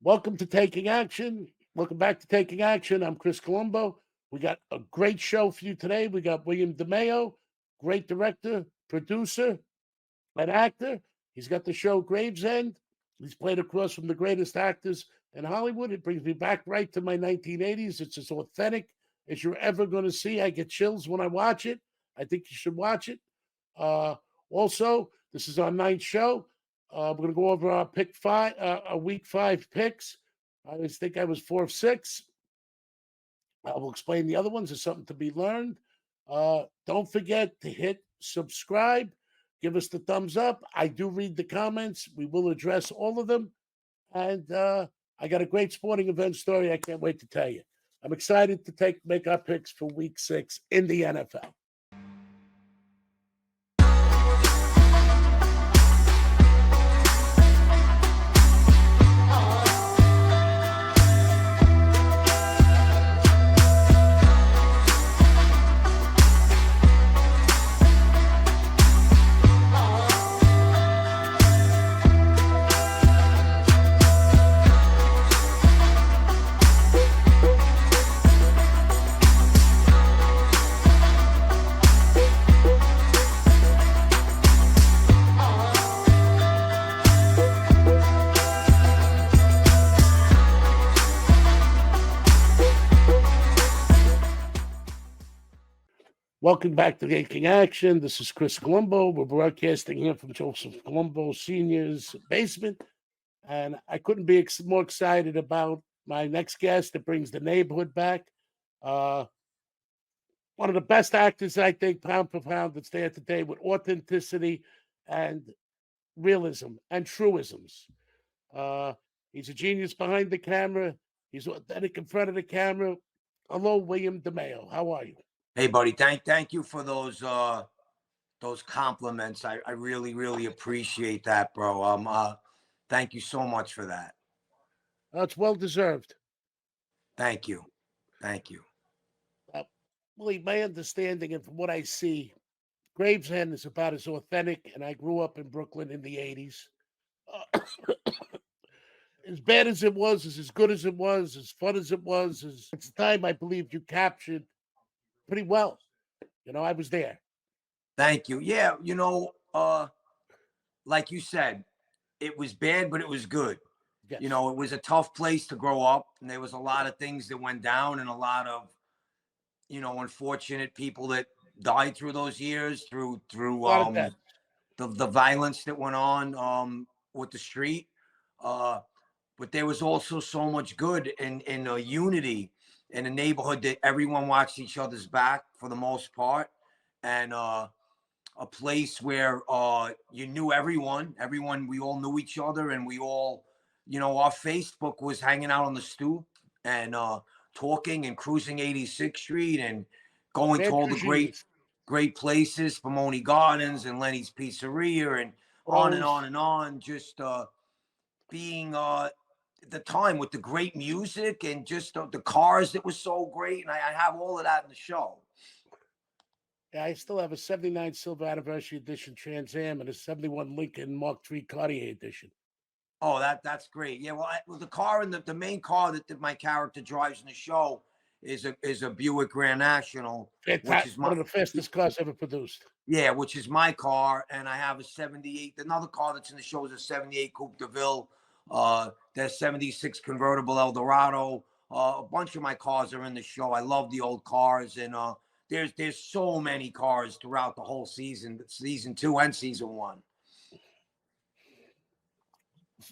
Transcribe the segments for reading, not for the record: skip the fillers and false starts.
Welcome to Taking Action. Welcome back to Taking Action. I'm Chris Colombo. We got a great show for you today. We got William DeMeo, great director, producer, and actor. He's got the show Gravesend. He's played across from the greatest actors in Hollywood. It brings me back right to my 1980s. It's as authentic as you're ever going to see. I get chills when I watch it. I think you should watch it. Also, this is our ninth show. We're going to go over our our week 5 picks. I think I was 4 of 6. I will explain the other ones. There's something to be learned. Don't forget to hit subscribe. Give us the thumbs up. I do read the comments. We will address all of them. And I got a great sporting event story I can't wait to tell you. I'm excited to make our picks for week 6 in the NFL. Welcome back to Taking Action. This is Chris Colombo. We're broadcasting here from Joseph Colombo Sr.'s basement. And I couldn't be more excited about my next guest that brings the neighborhood back. One of the best actors, I think, pound for pound, that's there today with authenticity and realism and truisms. He's a genius behind the camera. He's authentic in front of the camera. Hello, William DeMeo. How are you? Hey, buddy. Thank you for those compliments. I really appreciate that, bro. Thank you so much for that. It's well deserved. Thank you. Willie, my understanding and from what I see, Gravesend is about as authentic, and I grew up in Brooklyn in the 80s. As bad as it was, as good as it was, as fun as it was, it's a time I believe you captured pretty well. I was there. Thank you. Yeah, like you said, it was bad, but it was good. Yes. It was a tough place to grow up, and there was a lot of things that went down and a lot of, unfortunate people that died through those years, through the violence that went on with the street. But there was also so much good and unity in a neighborhood that everyone watched each other's back for the most part. And a place where you knew everyone, we all knew each other, and we all, our Facebook was hanging out on the stoop and talking and cruising 86th Street and going to all the great places, Pomoni Gardens and Lenny's Pizzeria and on and on and on, just being the time with the great music and just the cars that was so great. And I have all of that in the show. Yeah, I still have a 79 Silver Anniversary Edition Trans Am and a 71 Lincoln Mark III Cartier Edition. Oh, that's great. Yeah, well, the car and the main car that my character drives in the show is a Buick Grand National, which is one of the fastest cars ever produced. Yeah, which is my car, and I have a 78. Another car that's in the show is a 78 Coupe de Ville. There's 76 convertible Eldorado. A bunch of my cars are in the show. I love the old cars, and there's so many cars throughout the whole season 2 and season 1.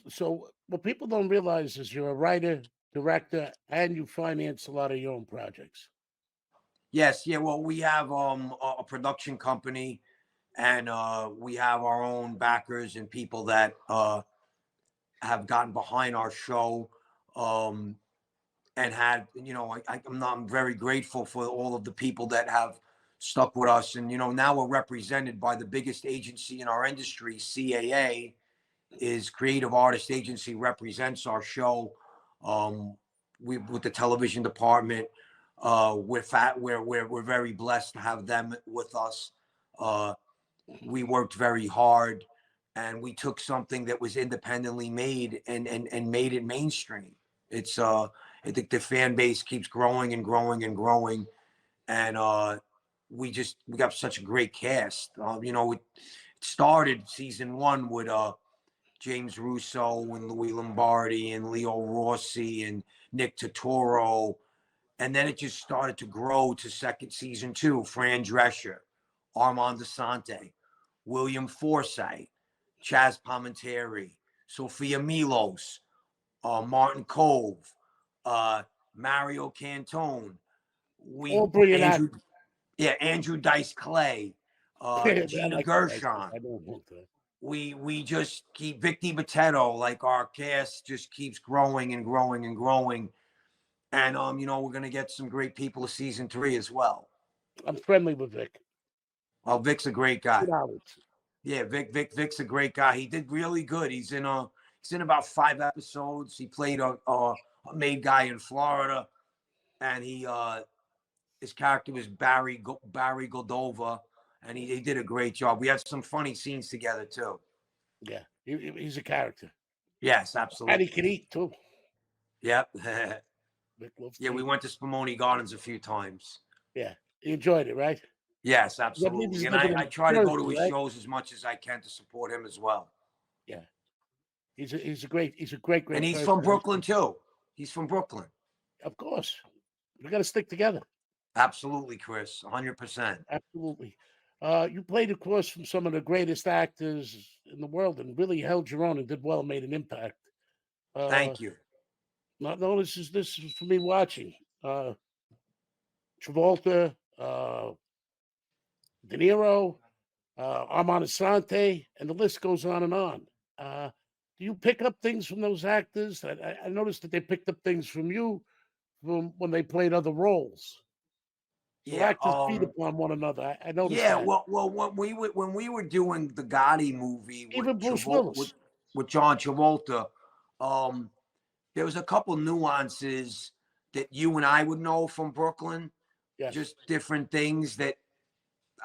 So what people don't realize is you're a writer, director, and you finance a lot of your own projects. Yes, yeah. Well, we have a production company, and we have our own backers and people that have gotten behind our show, and had, I'm very grateful for all of the people that have stuck with us. And, now we're represented by the biggest agency in our industry. CAA is Creative Artist Agency, represents our show. With the television department, we're very blessed to have them with us. We worked very hard, and we took something that was independently made and made it mainstream. It's I think the fan base keeps growing and growing and growing, and we got such a great cast. It started season one with James Russo and Louis Lombardi and Leo Rossi and Nick Totoro, and then it just started to grow to second season two. Fran Drescher, Armand Asante, William Forsythe, Chaz Palminteri, Sophia Milos, Martin Cove, Mario Cantone, All brilliant Andrew, actors. Andrew Dice Clay, I Gina like Gershon. I don't want that. We just keep Vicky Botetto, like our cast just keeps growing and growing and growing. And we're gonna get some great people of season 3 as well. I'm friendly with Vic. Oh, Vic's a great guy. Good hours. Yeah, Vic's a great guy. He did really good. He's in about 5 episodes. He played a maid guy in Florida, and his character was Barry Goldova, and he did a great job. We had some funny scenes together too. Yeah, he's a character. Yes, absolutely. And he can eat too. Yep. Vic loves Yeah, to we eat. went to Spumoni Gardens a few times. Yeah, he enjoyed it, right? Yes, absolutely. And I try to go to his shows as much as I can to support him as well. Yeah, he's a great and he's person. from Brooklyn too. He's from Brooklyn. Of course, we got to stick together. Absolutely, Chris, 100%. Absolutely. You played, of course, from some of the greatest actors in the world, and really held your own and did well, and made an impact. Thank you. No, this is for me watching. Travolta, De Niro, Armand Asante, and the list goes on and on. Do you pick up things from those actors? I noticed that they picked up things from you from when they played other roles. So Yeah, actors feed upon one another. I noticed yeah, that. well, when we were doing the Gotti movie Even Bruce Willis. with John Travolta, there was a couple nuances that you and I would know from Brooklyn. Yes. Just different things that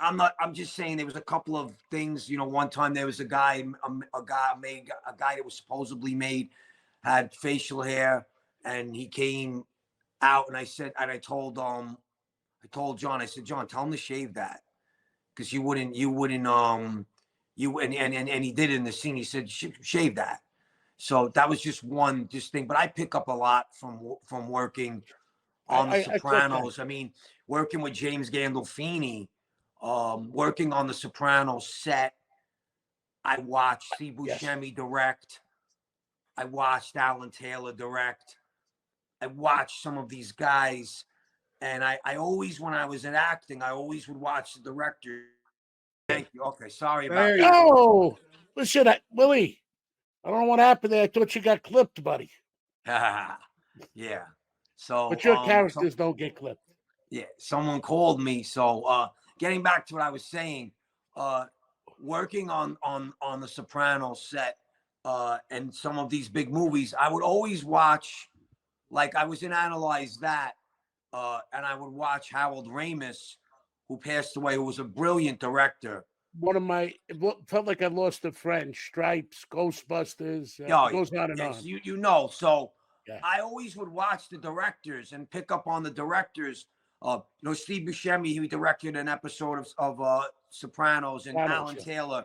I'm just saying there was a couple of things. One time there was a guy that was supposedly made, had facial hair, and he came out, and I told John, I said, John, tell him to shave that, because you wouldn't and he did it in the scene. He said, shave that. So that was just one thing, but I pick up a lot from working on The Sopranos. I mean, working with James Gandolfini, working on The Sopranos set. I watched Steve Buscemi direct. I watched Alan Taylor direct. I watched some of these guys, and I always, when I was in acting, I always would watch the director. Thank you. Okay, sorry about that. Oh, listen, Willie, I don't know what happened there. I thought you got clipped, buddy. Yeah. So, but your characters don't get clipped. Yeah, someone called me. So, getting back to what I was saying, working on the Sopranos set, and some of these big movies, I would always watch. Like, I was in Analyze That, and I would watch Harold Ramis, who passed away, who was a brilliant director. It felt like I lost a friend. Stripes, Ghostbusters, it goes on and on. So I always would watch the directors and pick up on the directors. Steve Buscemi, he directed an episode of Sopranos, and Alan Taylor.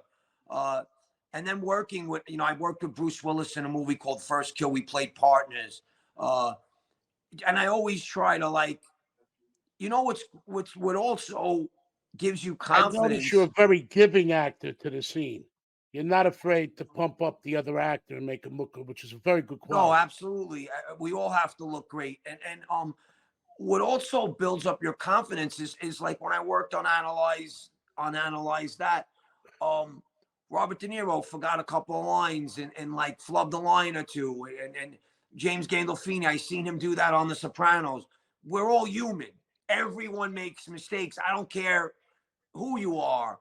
And then working with, I worked with Bruce Willis in a movie called First Kill. We played partners. And I always try to, like, what also gives you confidence. I notice you're a very giving actor to the scene. You're not afraid to pump up the other actor and make him look good, which is a very good quality. No, absolutely. We all have to look great. And what also builds up your confidence is like when I worked on Analyze That, Robert De Niro forgot a couple of lines and like flubbed a line or two. And James Gandolfini, I seen him do that on The Sopranos. We're all human. Everyone makes mistakes. I don't care who you are.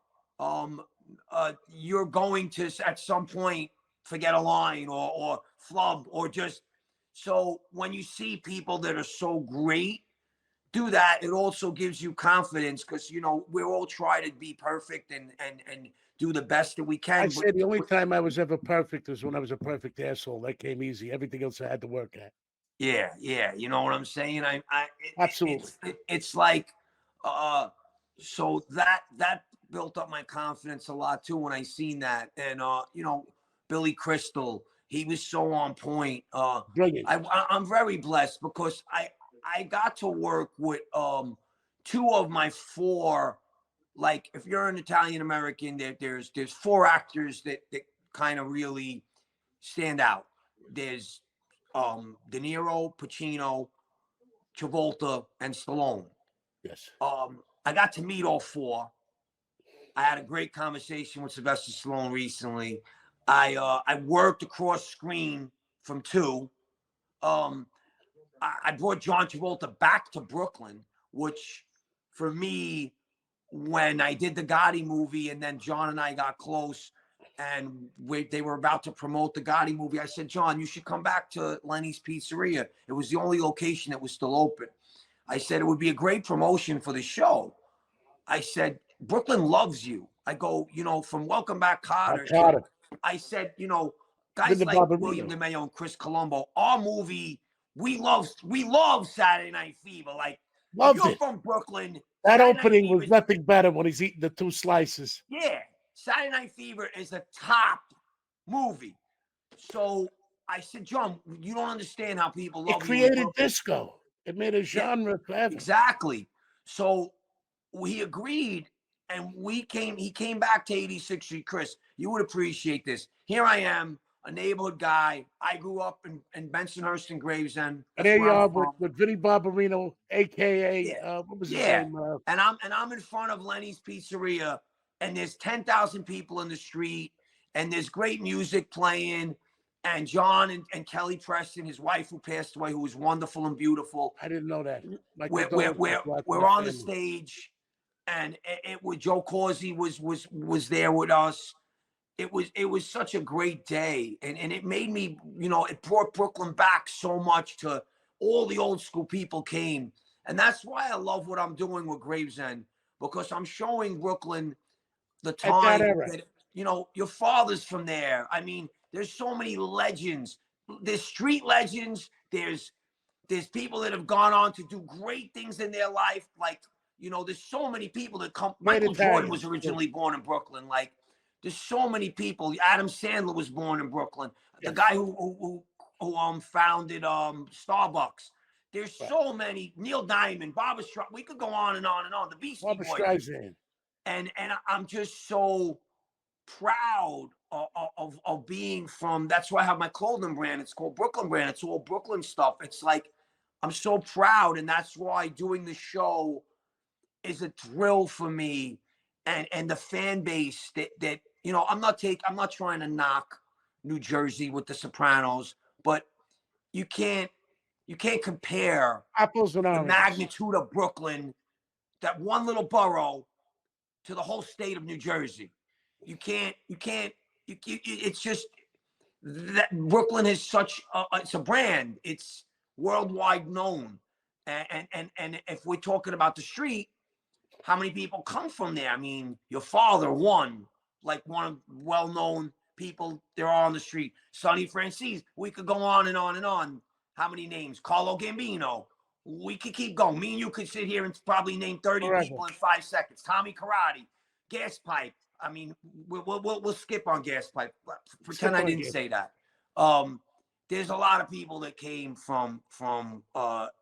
You're going to at some point forget a line or flub or just. So when you see people that are so great do that, it also gives you confidence, because we're all trying to be perfect and do the best that we I can. say the only time I was ever perfect was when I was a perfect asshole. That came easy. Everything else I had to work at. Yeah, yeah. You know what I'm saying? Absolutely. It's like, so that built up my confidence a lot too when I seen that. And you know, Billy Crystal, he was so on point. Brilliant. I'm very blessed because I got to work with two of my four. Like, if you're an Italian American, there's four actors that kind of really stand out. There's De Niro, Pacino, Travolta, and Stallone. Yes. I got to meet all four. I had a great conversation with Sylvester Stallone recently. I worked across screen from two. Um, I brought John Travolta back to Brooklyn, which for me, when I did the Gotti movie, and then John and I got close, and they were about to promote the Gotti movie, I said, John, you should come back to Lenny's Pizzeria. It was the only location that was still open. I said, it would be a great promotion for the show. I said, Brooklyn loves you. I go, you know, from Welcome Back, Kotter. I said, you know, guys like William DeMeo and Chris Colombo, our movie, we love Saturday Night Fever. Like, if you're from Brooklyn, that opening was nothing better when he's eating the two slices. Yeah, Saturday Night Fever is a top movie. So I said, John, you don't understand how people love it. Created disco. It made a genre forever. Exactly. So we agreed, and he came back to 86th Street. Chris, you would appreciate this. Here I am, a neighborhood guy. I grew up in Bensonhurst and Gravesend. And there you are with Vinnie Barbarino, aka what was his name? And I'm in front of Lenny's Pizzeria, and there's 10,000 people in the street, and there's great music playing. And John and Kelly Preston, his wife who passed away, who was wonderful and beautiful. I didn't know that. We're on the stage, and it was Joe Corsi was there with us. It was such a great day, and it made me, you know, it brought Brooklyn back so much. To all the old school people came, and that's why I love what I'm doing with Gravesend, because I'm showing Brooklyn the time that, you know, your father's from there. I mean, there's so many legends. There's street legends. There's people that have gone on to do great things in their life. Like, you know, there's so many people that come. Michael Jordan was originally born in Brooklyn. Like, there's so many people. Adam Sandler was born in Brooklyn. The guy who founded Starbucks. There's so many. Neil Diamond, Barbra Streisand. We could go on and on and on. The Beastie Boys. And I'm just so proud of being from. That's why I have my clothing brand. It's called Brooklyn Brand. It's all Brooklyn stuff. It's like, I'm so proud, and that's why doing the show is a thrill for me, and the fan base that you know. I'm not trying to knock New Jersey with the Sopranos, but you can't compare apples and oranges. The magnitude of Brooklyn, that one little borough, to the whole state of New Jersey. You can't. It's just that Brooklyn is such it's a brand. It's worldwide known, and if we're talking about the street, how many people come from there? I mean, your father, one of well-known people there are on the street. Sonny Francis. We could go on and on and on. How many names? Carlo Gambino. We could keep going. Me and you could sit here and probably name 30 people in 5 seconds. Tommy Karate, Gas Pipe. I mean, we'll skip on Gas Pipe. Pretend I didn't say that. There's a lot of people that came from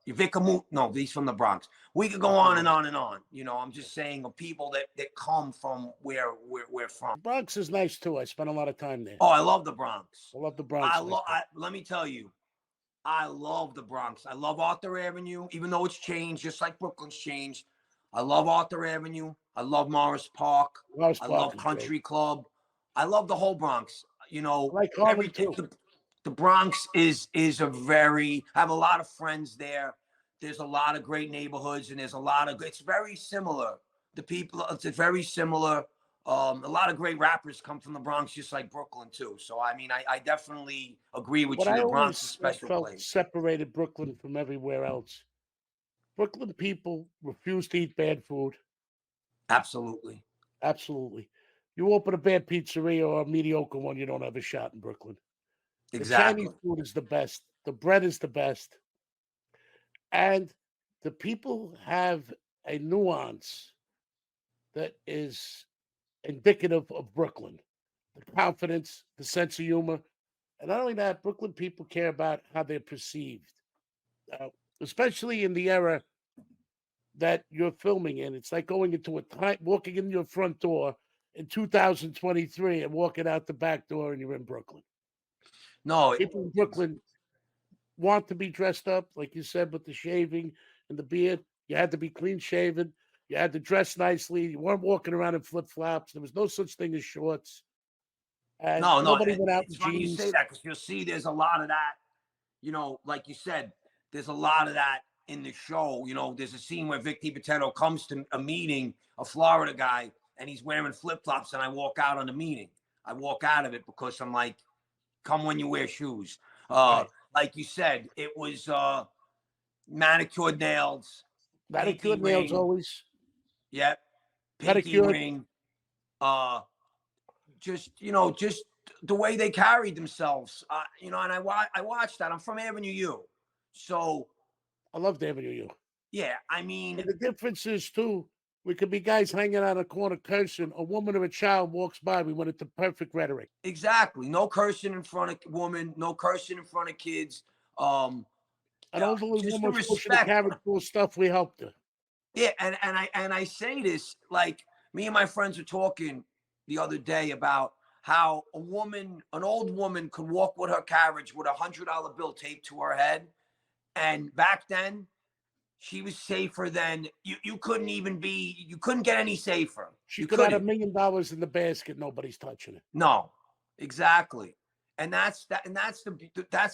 Vic. No, he's from the Bronx. We could go on and on and on. You know, I'm just saying of people that come from where we're from. The Bronx is nice too. I spent a lot of time there. Oh, I love the Bronx. I love the Bronx. Let me tell you, I love the Bronx. I love Arthur Avenue, even though it's changed, just like Brooklyn's changed. I love Arthur Avenue. I love Morris Park. I love Country Club. I love the whole Bronx. You know, I like Harlem too. The Bronx is a very. I have a lot of friends there. There's a lot of great neighborhoods, and there's a lot of. It's very similar. The people. It's very similar. A lot of great rappers come from the Bronx, just like Brooklyn too. So I mean, I definitely agree with you. The Bronx is a special place. Separated Brooklyn from everywhere else. Brooklyn people refuse to eat bad food. Absolutely. Absolutely. You open a bad pizzeria or a mediocre one, you don't have a shot in Brooklyn. The Chinese Exactly. food is the best. The bread is the best. And the people have a nuance that is indicative of Brooklyn. The confidence, the sense of humor. And not only that, Brooklyn people care about how they're perceived, uh, especially in the era that you're filming in. It's like going into a time, walking in your front door in 2023 and walking out the back door and you're in Brooklyn. No, People in Brooklyn want to be dressed up, like you said, with the shaving and the beard. You had to be clean shaven. You had to dress nicely. You weren't walking around in flip flops. There was no such thing as shorts. And no. nobody went out in It's funny you say jeans. that because you'll see there's a lot of that. Like you said, there's a lot of that in the show. There's a scene where Vic DiPatetto comes to a meeting, a Florida guy, and he's wearing flip flops, and I walk out on the meeting. I walk out of it because I'm like, come when you wear shoes. Right. Like you said, it was manicured nails, pinky Manicured nails ring, always. yep, pinky Pedicured. ring. Just the way they carried themselves. And I watched that. I'm from Avenue U, so I love Avenue U. yeah. I mean, And the difference is, too, we could be guys hanging out on a corner cursing. A woman or a child walks by. We went into perfect rhetoric. exactly. No cursing in front of women. No cursing in front of kids. An elderly Just woman the was pushing a respect. carriage full of stuff. We helped her. Yeah, and I say this, like, me and my friends were talking the other day about how an old woman, could walk with her carriage with $100 bill taped to her head, and back then she was safer than you couldn't get any safer. She You could have couldn't. $1 million in the basket. Nobody's touching it. No, exactly. And that's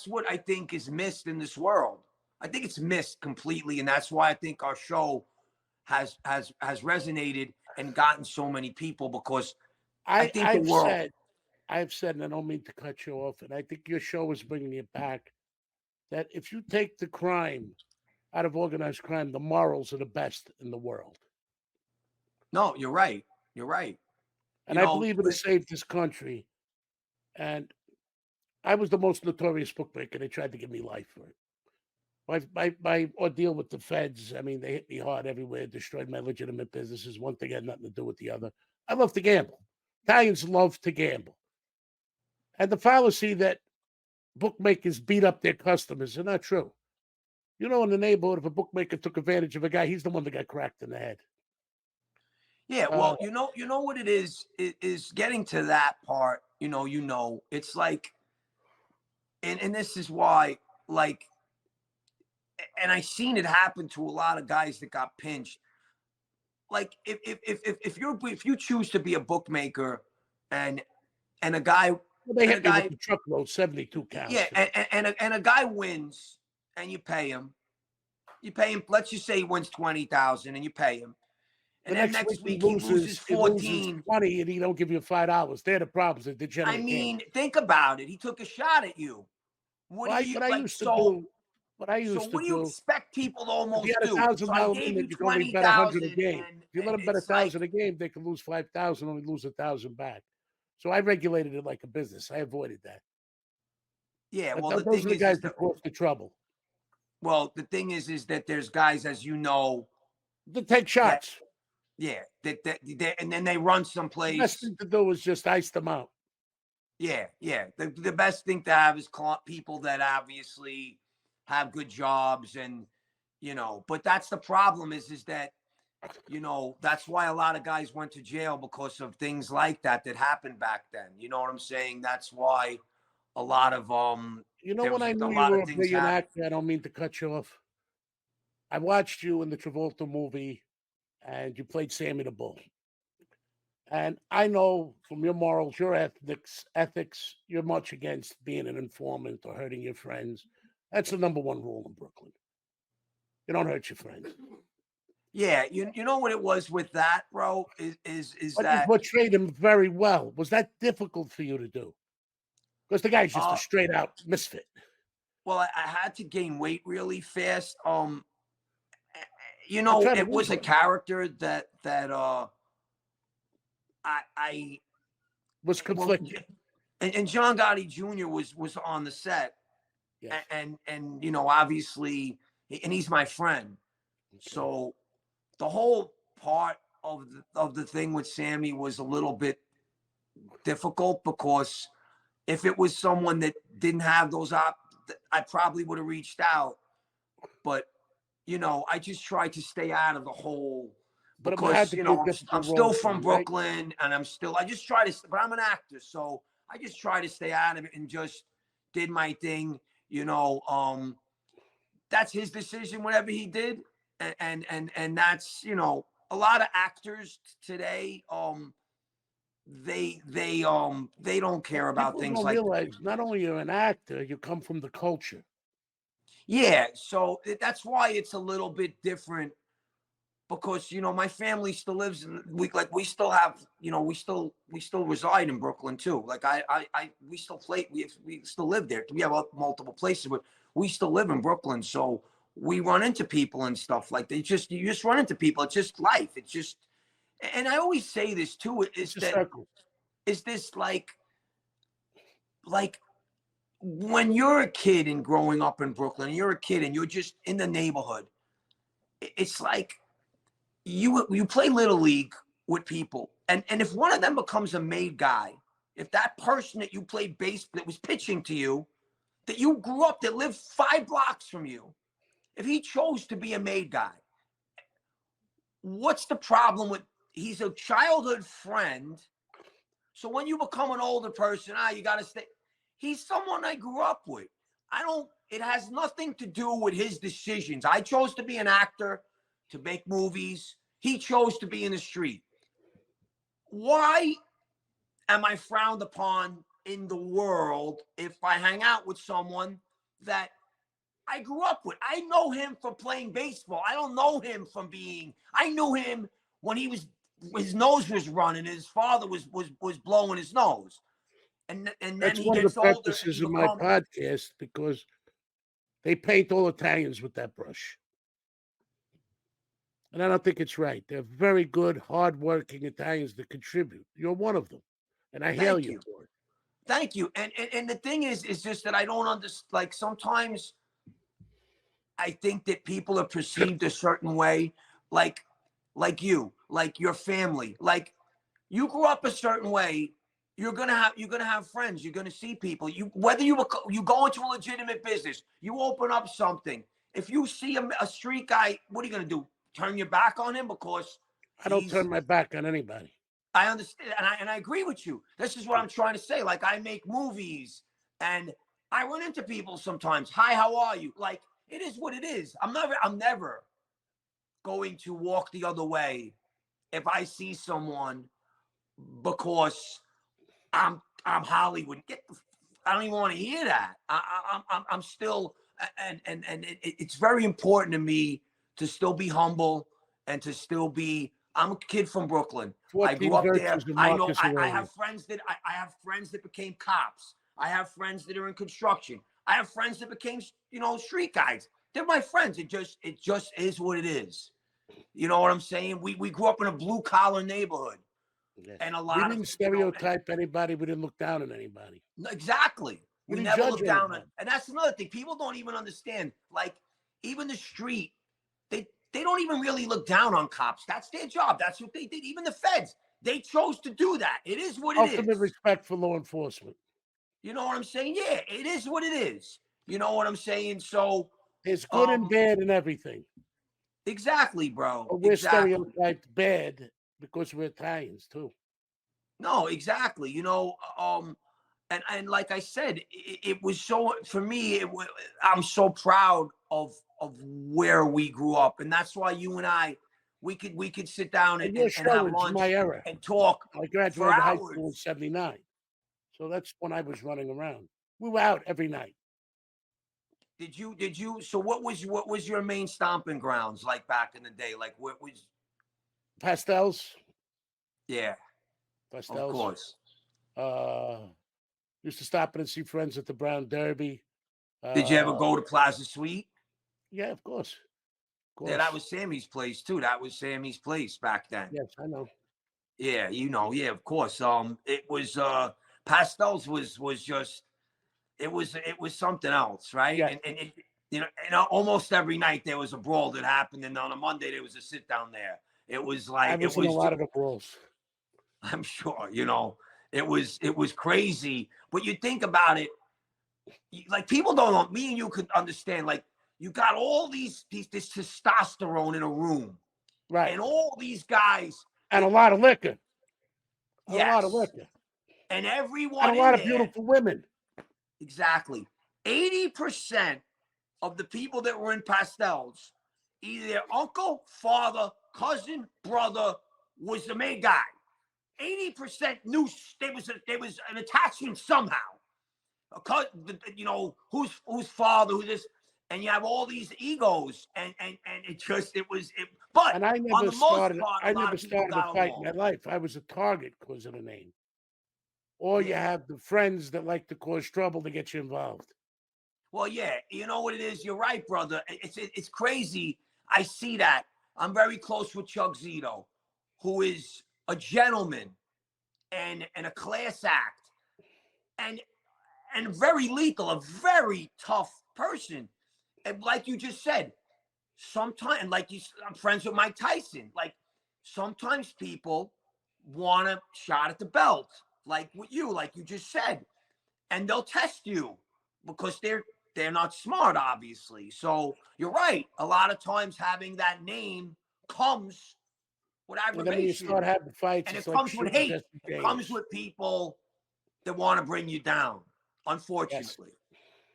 what I think is missed in this world. I think it's missed completely, and that's why I think our show has resonated and gotten so many people, because I think the world. I've said, and I don't mean to cut you off, and I think your show is bringing it back, that if you take the crime out of organized crime, the morals are the best in the world. No, you're right. You're right. And I believe it has saved this country. And I was the most notorious bookmaker. They tried to give me life for it. My ordeal with the feds, I mean, they hit me hard everywhere, destroyed my legitimate businesses. One thing had nothing to do with the other. I love to gamble. Italians love to gamble. And the fallacy that bookmakers beat up their customers is not true. In the neighborhood, if a bookmaker took advantage of a guy, he's the one that got cracked in the head. Yeah, well, you know what it is getting to that part. It's like, and this is why, like, and I seen it happen to a lot of guys that got pinched. Like, if you choose to be a bookmaker, and a guy, well, they hit me with the truckload, 72 counts. yeah, and a guy wins, and you pay him. Let's just say he wins 20,000, and you pay him. And then next week he loses 14. 20, and he don't give you $5. They're the problems. They're degenerate. I mean, think about it. He took a shot at you. What do you expect people to almost do? So I gave you 20,000 a game. If you let them bet 1,000 a game, they can lose 5,000, only lose 1,000 back. So I regulated it like a business. I avoided that. Yeah, well, those are the guys that cause the trouble. Well, the thing is that there's guys, as you know, that take shots. And then they run someplace. The best thing to do is just ice them out. Yeah. The best thing to have is people that obviously have good jobs, and but that's the problem is that that's why a lot of guys went to jail, because of things like that happened back then. You know what I'm saying? That's why a lot of when I knew you were a brilliant actor, I don't mean to cut you off. I watched you in the Travolta movie, and you played Sammy the Bull. And I know from your morals, your ethics, you're much against being an informant or hurting your friends. That's the number one rule in Brooklyn. You don't hurt your friends. Yeah, you know what it was with that, bro, is but that you portrayed him very well. Was that difficult for you to do? Because the guy's just a straight out misfit. Well, I had to gain weight really fast. It was a character that I Was Well, conflicting. and John Gotti Jr. was on the set, Yes. and obviously, and he's my friend. Okay. So the whole part of the thing with Sammy was a little bit difficult, because if it was someone that didn't have those I probably would have reached out. But I just tried to stay out of the whole, But it had because to be a I'm difficult still role for from you, right? Brooklyn, and I just try to, but I'm an actor, so I just try to stay out of it and just did my thing. That's his decision, whatever he did, and that's a lot of actors today. They don't care about People things don't like, realize not only you're an actor, you come from the culture. yeah. So that's why it's a little bit different, because my family still lives in, we still have, we still reside in Brooklyn too. Like we still play, we still live there. We have multiple places, but we still live in Brooklyn. So we run into people and stuff like that. You just run into people. It's just life. It's just, and I always say this too, It's a circle. is this like when you're a kid and growing up in Brooklyn, and you're a kid and you're just in the neighborhood, it's like you play little league with people, and if one of them becomes a made guy, if that person that you played base that was pitching to you, that you grew up, that lived 5 blocks from you, if he chose to be a made guy, what's the problem with, he's a childhood friend, so when you become an older person, you got to stay, he's someone I grew up with. It has nothing to do with his decisions. I chose to be an actor, to make movies. He chose to be in the street. Why am I frowned upon in the world if I hang out with someone that I grew up with? I know him from playing baseball. I don't know him from I knew him when his nose was running, his father was blowing his nose. And then That's he one of the gets older and purposes he of my becomes, podcast, because they paint all Italians with that brush. And I don't think it's right. They're very good, hardworking Italians that contribute. You're one of them. And I hail thank you you. for it. Thank you. And the thing is just that I don't understand. Like, sometimes I think that people are perceived a certain way, like you, like your family, like you grew up a certain way. You're gonna have friends. You're gonna see people. Whether you go into a legitimate business, you open up something. If you see a street guy, what are you gonna do? Turn your back on him because I don't he's? turn my back on anybody. I understand, and I agree with you. This is what I'm trying to say. Like, I make movies, and I run into people sometimes. Hi, how are you? Like, it is what it is. I'm never going to walk the other way if I see someone, because I'm Hollywood. I don't even want to hear that. I'm still, and it's very important to me to still be humble and to still be. I'm a kid from Brooklyn. I grew 14 up there. virtues of I know. Marcus I Aurelius. have friends that I have friends that became cops. I have friends that are in construction. I have friends that became street guys. They're my friends. It just is what it is. You know what I'm saying? We grew up in a blue collar neighborhood, Yes. and a We lot of didn't stereotype anybody. We didn't look down on anybody. exactly. We We didn't never judge look down on, anybody. and that's another thing. People don't even understand. Like, even the street, they don't even really look down on cops. That's their job. That's what they did. Even the feds, they chose to do that. It is what it Ultimate is. respect for law enforcement. You know what I'm saying? Yeah, it is what it is. You know what I'm saying? So, There's good and bad in everything. exactly, bro. But we're Exactly. stereotyped bad because we're Italians too. No, exactly. And like I said, it was so, for me. I'm so proud of where we grew up, and that's why you and I, we could sit down And your and show have is lunch my era. and talk I for graduated high school in hours. '79. So that's when I was running around. We were out every night. Did you? So what was your main stomping grounds like back in the day? Like, what was? Pastels. Yeah, of Pastels. course. Uh, used to stop in and see friends at the Brown Derby. Did you ever go to Plaza Suite? Yeah, of course. Of course. Yeah, that was Sammy's place too. That was Sammy's place back then. Yes, I know. Yeah, yeah, of course. It was Pastels was just it was something else, right? Yes, And it, and almost every night there was a brawl that happened, and on a Monday there was a sit down there. It was I like it was in a was just, lot of the brawls. I'm sure, it was crazy. But you think about it, like people don't know. Me and you could understand. Like you got all this testosterone in a room, Right. and all these guys. And a lot of liquor. A lot of Yes, liquor. and And everyone a in lot of there. beautiful women. Exactly. 80% of the people that were in Pastels, either their uncle, father, cousin, brother was the main guy. 80% knew there was an attachment somehow. Because whose father, who this, and you have all these egos, and it. But And I on never the most started part, a I lot never of people started a got fight in along. my life. I was a target because of the name. Or you Yeah. have the friends that like to cause trouble to get you involved. Well, yeah, you know what it is. You're right, brother. It's crazy. I see that. I'm very close with Chuck Zito, who is a gentleman and a class act, and very lethal, a very tough person. And like you just said, sometimes, I'm friends with Mike Tyson. Like sometimes people want a shot at the belt, like with you, like you just said, and they'll test you because they're not smart, obviously. So you're right. A lot of times having that name comes with And then when you aggravation, start having fights, and it's it like comes with shooting hate. Jesse It comes James. with people that want to bring you down. Yes. Unfortunately,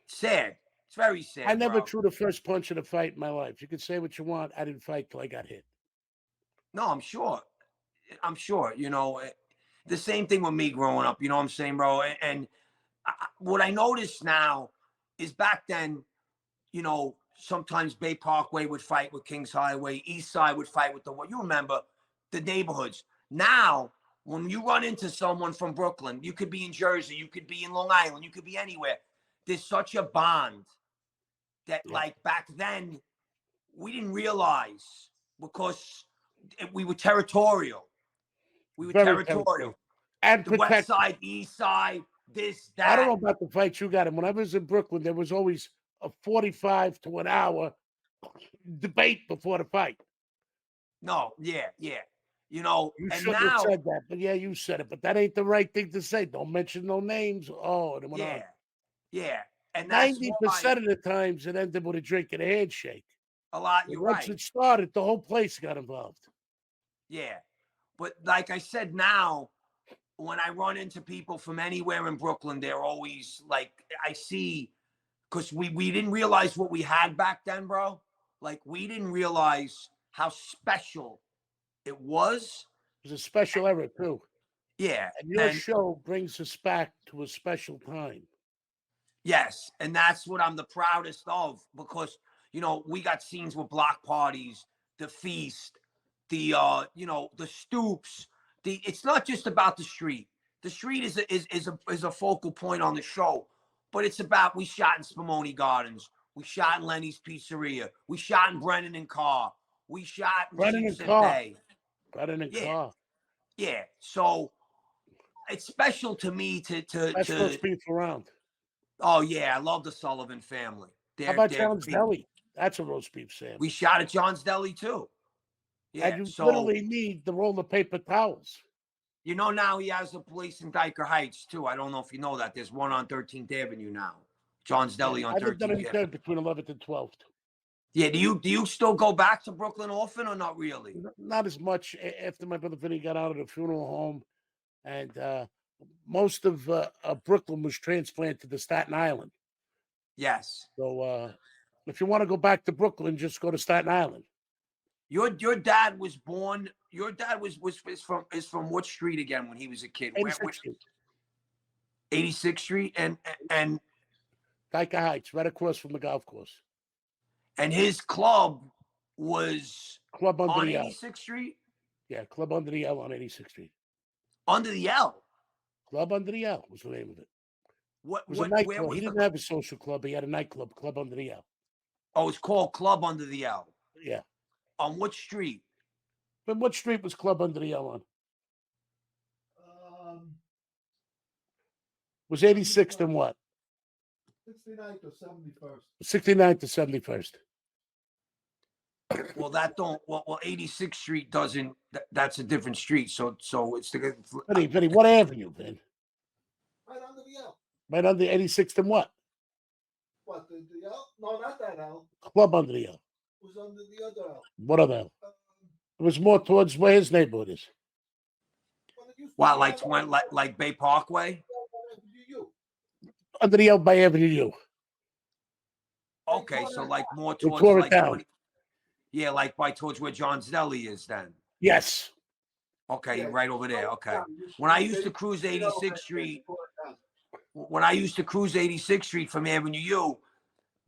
sad. It's very I sad, never bro. threw the first punch in a fight in my life. You can say what you want. I didn't fight till I got hit. No, I'm sure. I'm sure. The same thing with me growing up. You know what I'm saying, bro? And what I notice now is back then, sometimes Bay Parkway would fight with Kings Highway, East Side would fight with you remember the neighborhoods. Now, when you run into someone from Brooklyn, you could be in Jersey, you could be in Long Island, you could be anywhere. There's such a bond that, Yeah. like, back then, we didn't realize because we were territorial. We were Very territorial. territorial. And The West protected. Side, the East Side, this, I don't that. know about the fights you got. And when I was in Brooklyn, there was always a 45 to an hour debate before the fight. No, yeah, yeah. You And shouldn't have now, said that, but yeah, you said it. But that ain't the right thing to say. Don't mention no names. Oh, and it went on. yeah, yeah. And that's why 90% of the times it ended with a drink and a handshake. a lot, But you're once right. it started, the whole place got involved. Yeah. But like I said, now when I run into people from anywhere in Brooklyn, they're always like, I see, because we didn't realize what we had back then, bro. Like, we didn't realize how special it was. It was a special era, too. Yeah. And your And show brings us back to a special time. yes. And that's what I'm the proudest of because, we got scenes with block parties, the feast, the stoops. It's not just about the street. The street is a focal point on the show, but it's about we shot in Spumoni Gardens, we shot in Lenny's Pizzeria, we shot in Brennan and Carr, we shot in Brennan and Sheepshead Carr. Bay. Brennan and Yeah, Carr. yeah. So it's special to me Best roast beef around. oh yeah, I love the Sullivan family. How They're about they're John's great. Deli? That's a roast beef We sandwich. shot at John's Deli too. And Yeah. you So literally need the roll of paper towels. now he has a place in Diker Heights too. I don't know if you know that. There's one on 13th Avenue now. John's Yeah, Deli on I lived on 13th Avenue. 83rd between 11th and 12th. Yeah. Do you still go back to Brooklyn often or not really? Not as much after my brother Vinny got out of the funeral home. And most of Brooklyn was transplanted to Staten Island. Yes. So if you want to go back to Brooklyn, just go to Staten Island. Your dad was born. Your dad is from what street again when he was a kid? Where 86th Street, 86th Street and Diker Heights, right across from the golf course. his club was Club Under on the L. 86th Street Yeah, Club Under the L on 86th Street. under the L. Club Under the L was the name of it. What It was a where nightclub. He was the? didn't have a social club. He had a nightclub, Club Under the L. Oh, it's called Club Under the L. Yeah. On what street? But what street was Club Under the L on? Was 86th and what? 69 to 71st. 69 to 71st. Well, that don't. Well, 86th Street doesn't. That's a different street. So it's the. Vinny, what avenue, Vin? Right under the L. Right under 86th and what? What, the L? No, not that L. Club under the L. It was under the other L. What other L? It was more towards where his neighborhood is. Wow, like Bay Parkway? Under the L by Avenue U. Okay, so like more We towards tore it like down. yeah, like by towards where John's Deli is then. Yes. Okay, Yeah. right over there. Okay. Yeah, When I used to cruise 86th Street, from Avenue U,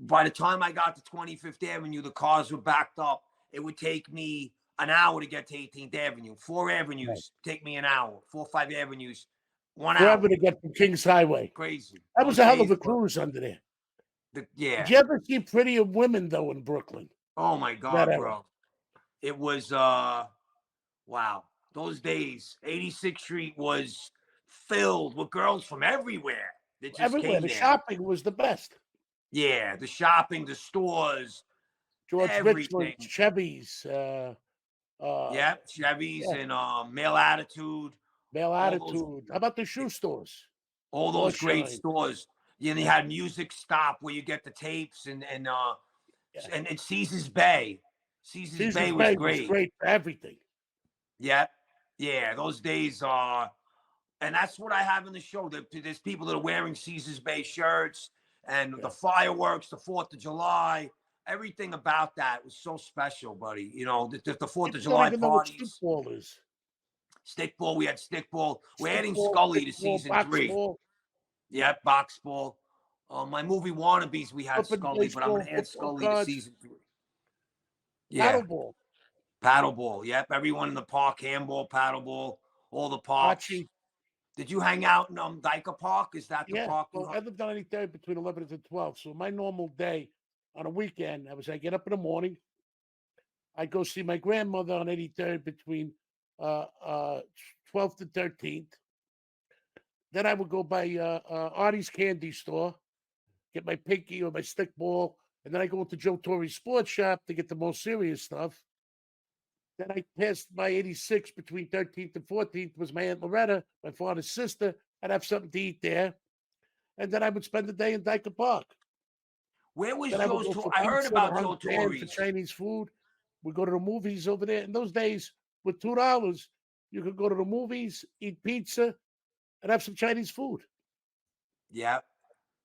by the time I got to 25th Avenue, the cars were backed up. It would take me an hour to get to 18th Avenue. 4 avenues take me an hour. 4 or 5 avenues, 1 hour. Forever to get from Kings Highway. Crazy. That was Those a hell of days a cruise under there. yeah. Did you ever see prettier women though in Brooklyn? Oh my God, bro. It was wow. Those days, 86th Street was filled with girls from everywhere that just Everywhere. came The there. shopping was the best. Yeah, the shopping, the stores, George everything. Richland, Chevy's, Yeah, Chevy's and Male Attitude. Male all Attitude. those- How about the shoe stores? All those More great shine. stores. Yeah, they had Music Stop where you get the tapes and Caesar's Bay. Caesar's Bay was great. For everything. Yeah. Yeah, those days are, and that's what I have in the show. There's people that are wearing Caesar's Bay shirts and the fireworks, the 4th of July, everything about that was so special, buddy. You know, the 4th of July parties. Stickball is. Stickball, we had stickball. We're adding Stickball, Scully to stickball, season box 3. ball. Yeah, box ball. My movie Wannabes, we had Up and Scully, but I'm going to baseball, add Scully football to cards. season 3. Yeah, Paddleball. paddleball. Yep, everyone in the park, handball, paddleball, all the parks. Bocce. Did you hang out in Dyker Park? Is that the Yeah. park? Well, I lived on 83rd between 11 and 12. So my normal day on a weekend, I get up in the morning. I go see my grandmother on 83rd between 12th and 13th. Then I would go by Artie's candy store, get my pinky or my stick ball, and then I go into Joe Torre's sports shop to get the most serious stuff. Then I passed my 86 between 13th and 14th was my Aunt Loretta, my father's sister. I'd have something to eat there. And then I would spend the day in Dyker Park. Where was Then Joe's? I heard about Joe Torre's. For Chinese food. We go to the movies over there. In those days, with $2, you could go to the movies, eat pizza, and have some Chinese food. Yeah,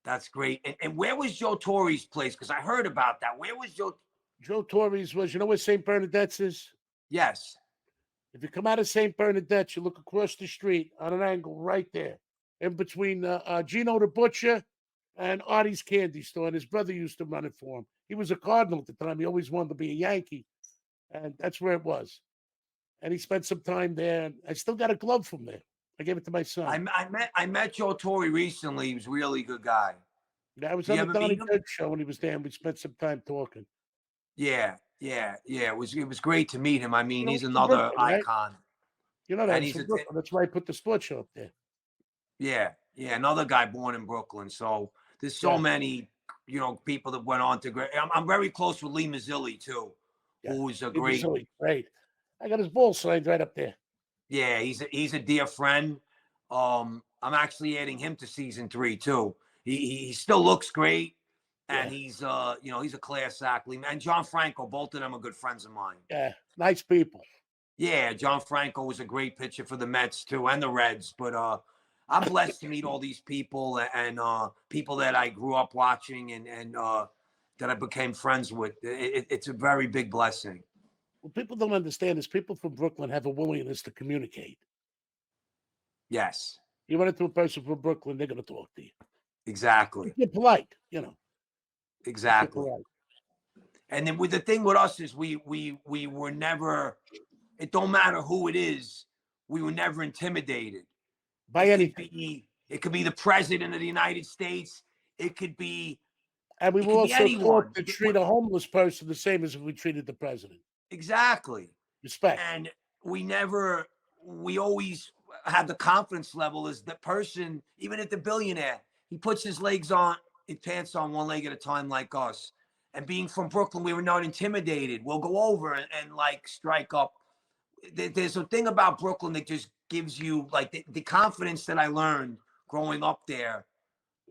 that's great. And where was Joe Torre's place? Because I heard about that. Where was Joe? Joe Torre's was, you know where St. Bernadette's is? Yes. If you come out of St. Bernadette's, you look across the street on an angle right there, in between Gino the Butcher and Artie's Candy Store. And his brother used to run it for him. He was a Cardinal at the time. He always wanted to be a Yankee. And that's where it was. And he spent some time there. And I still got a glove from there. I gave it to my son. I met Joe Torre recently. He was a really good guy. I was on the Donnie Bird show when he was there, and we spent some time talking. Yeah. It was great to meet him. I mean, he's another icon. Right? You know that that's why I put the sports show up there. Yeah, another guy born in Brooklyn. So there's so many, people that went on to great. I'm very close with Lee Mazzilli too, who is a great. Great. I got his ball signed right up there. Yeah, he's a dear friend. I'm actually adding him to season 3 too. He still looks great. And he's he's a class act. And John Franco, both of them are good friends of mine. Yeah, nice people. Yeah, John Franco was a great pitcher for the Mets too, and the Reds. But I'm blessed to meet all these people and people that I grew up watching and that I became friends with. It's a very big blessing. What people don't understand is people from Brooklyn have a willingness to communicate. Yes. You run into a person from Brooklyn, they're going to talk to you. Exactly. You're polite, Exactly. And then the thing with us is we were never, it don't matter who it is, we were never intimidated by anything. It could be the president of the United States. It could be, and we will also taught to treat a homeless person the same as if we treated the president. Exactly. Respect. And we always, have the confidence level is the person, even if the billionaire, he puts his pants on one leg at a time like us. And being from Brooklyn, we were not intimidated. We'll go over and like strike up. There's a thing about Brooklyn that just gives you like the confidence that I learned growing up there.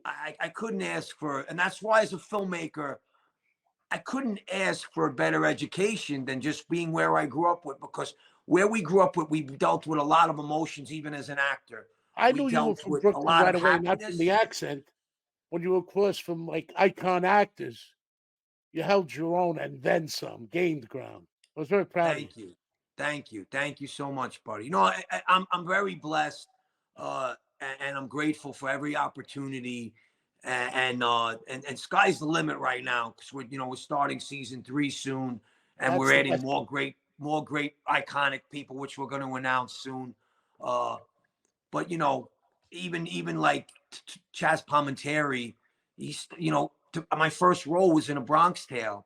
I couldn't ask for, and that's why as a filmmaker, I couldn't ask for a better education than just being where I grew up with, because where we grew up with, we dealt with a lot of emotions, even as an actor. I We knew you were dealt from with a Brooklyn lot right of away, not from happiness. the accent. When you were across from like icon actors, you held your own and then some, gained ground. I was very proud of you. Thank you. Thank you. Thank you so much, buddy. I'm very blessed, and I'm grateful for every opportunity, and sky's the limit right now, because we're starting season 3 soon, and That's we're the adding best. more great iconic people, which we're going to announce soon. But even like Chaz Palminteri, my first role was in A Bronx Tale,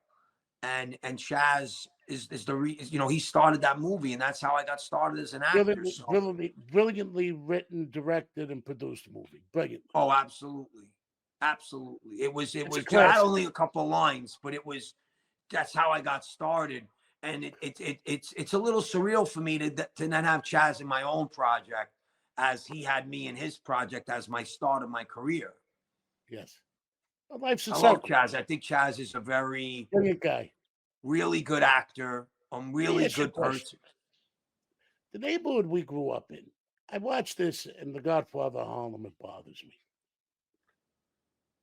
and Chaz he started that movie, and that's how I got started as an actor. Brilliantly, So, brilliantly written, directed, and produced movie. Brilliant. oh, absolutely, absolutely. It It's a was I had classic. only a couple of lines, but that's how I got started. And it's a little surreal for me to then have Chaz in my own project, as he had me in his project as my start of my career. Yes. Well, life's a I love circle. Chaz. I think Chaz is a very, Brilliant guy. really good actor, Let me really ask you a good question. person. The neighborhood we grew up in, I watched this in The Godfather of Harlem. It bothers me.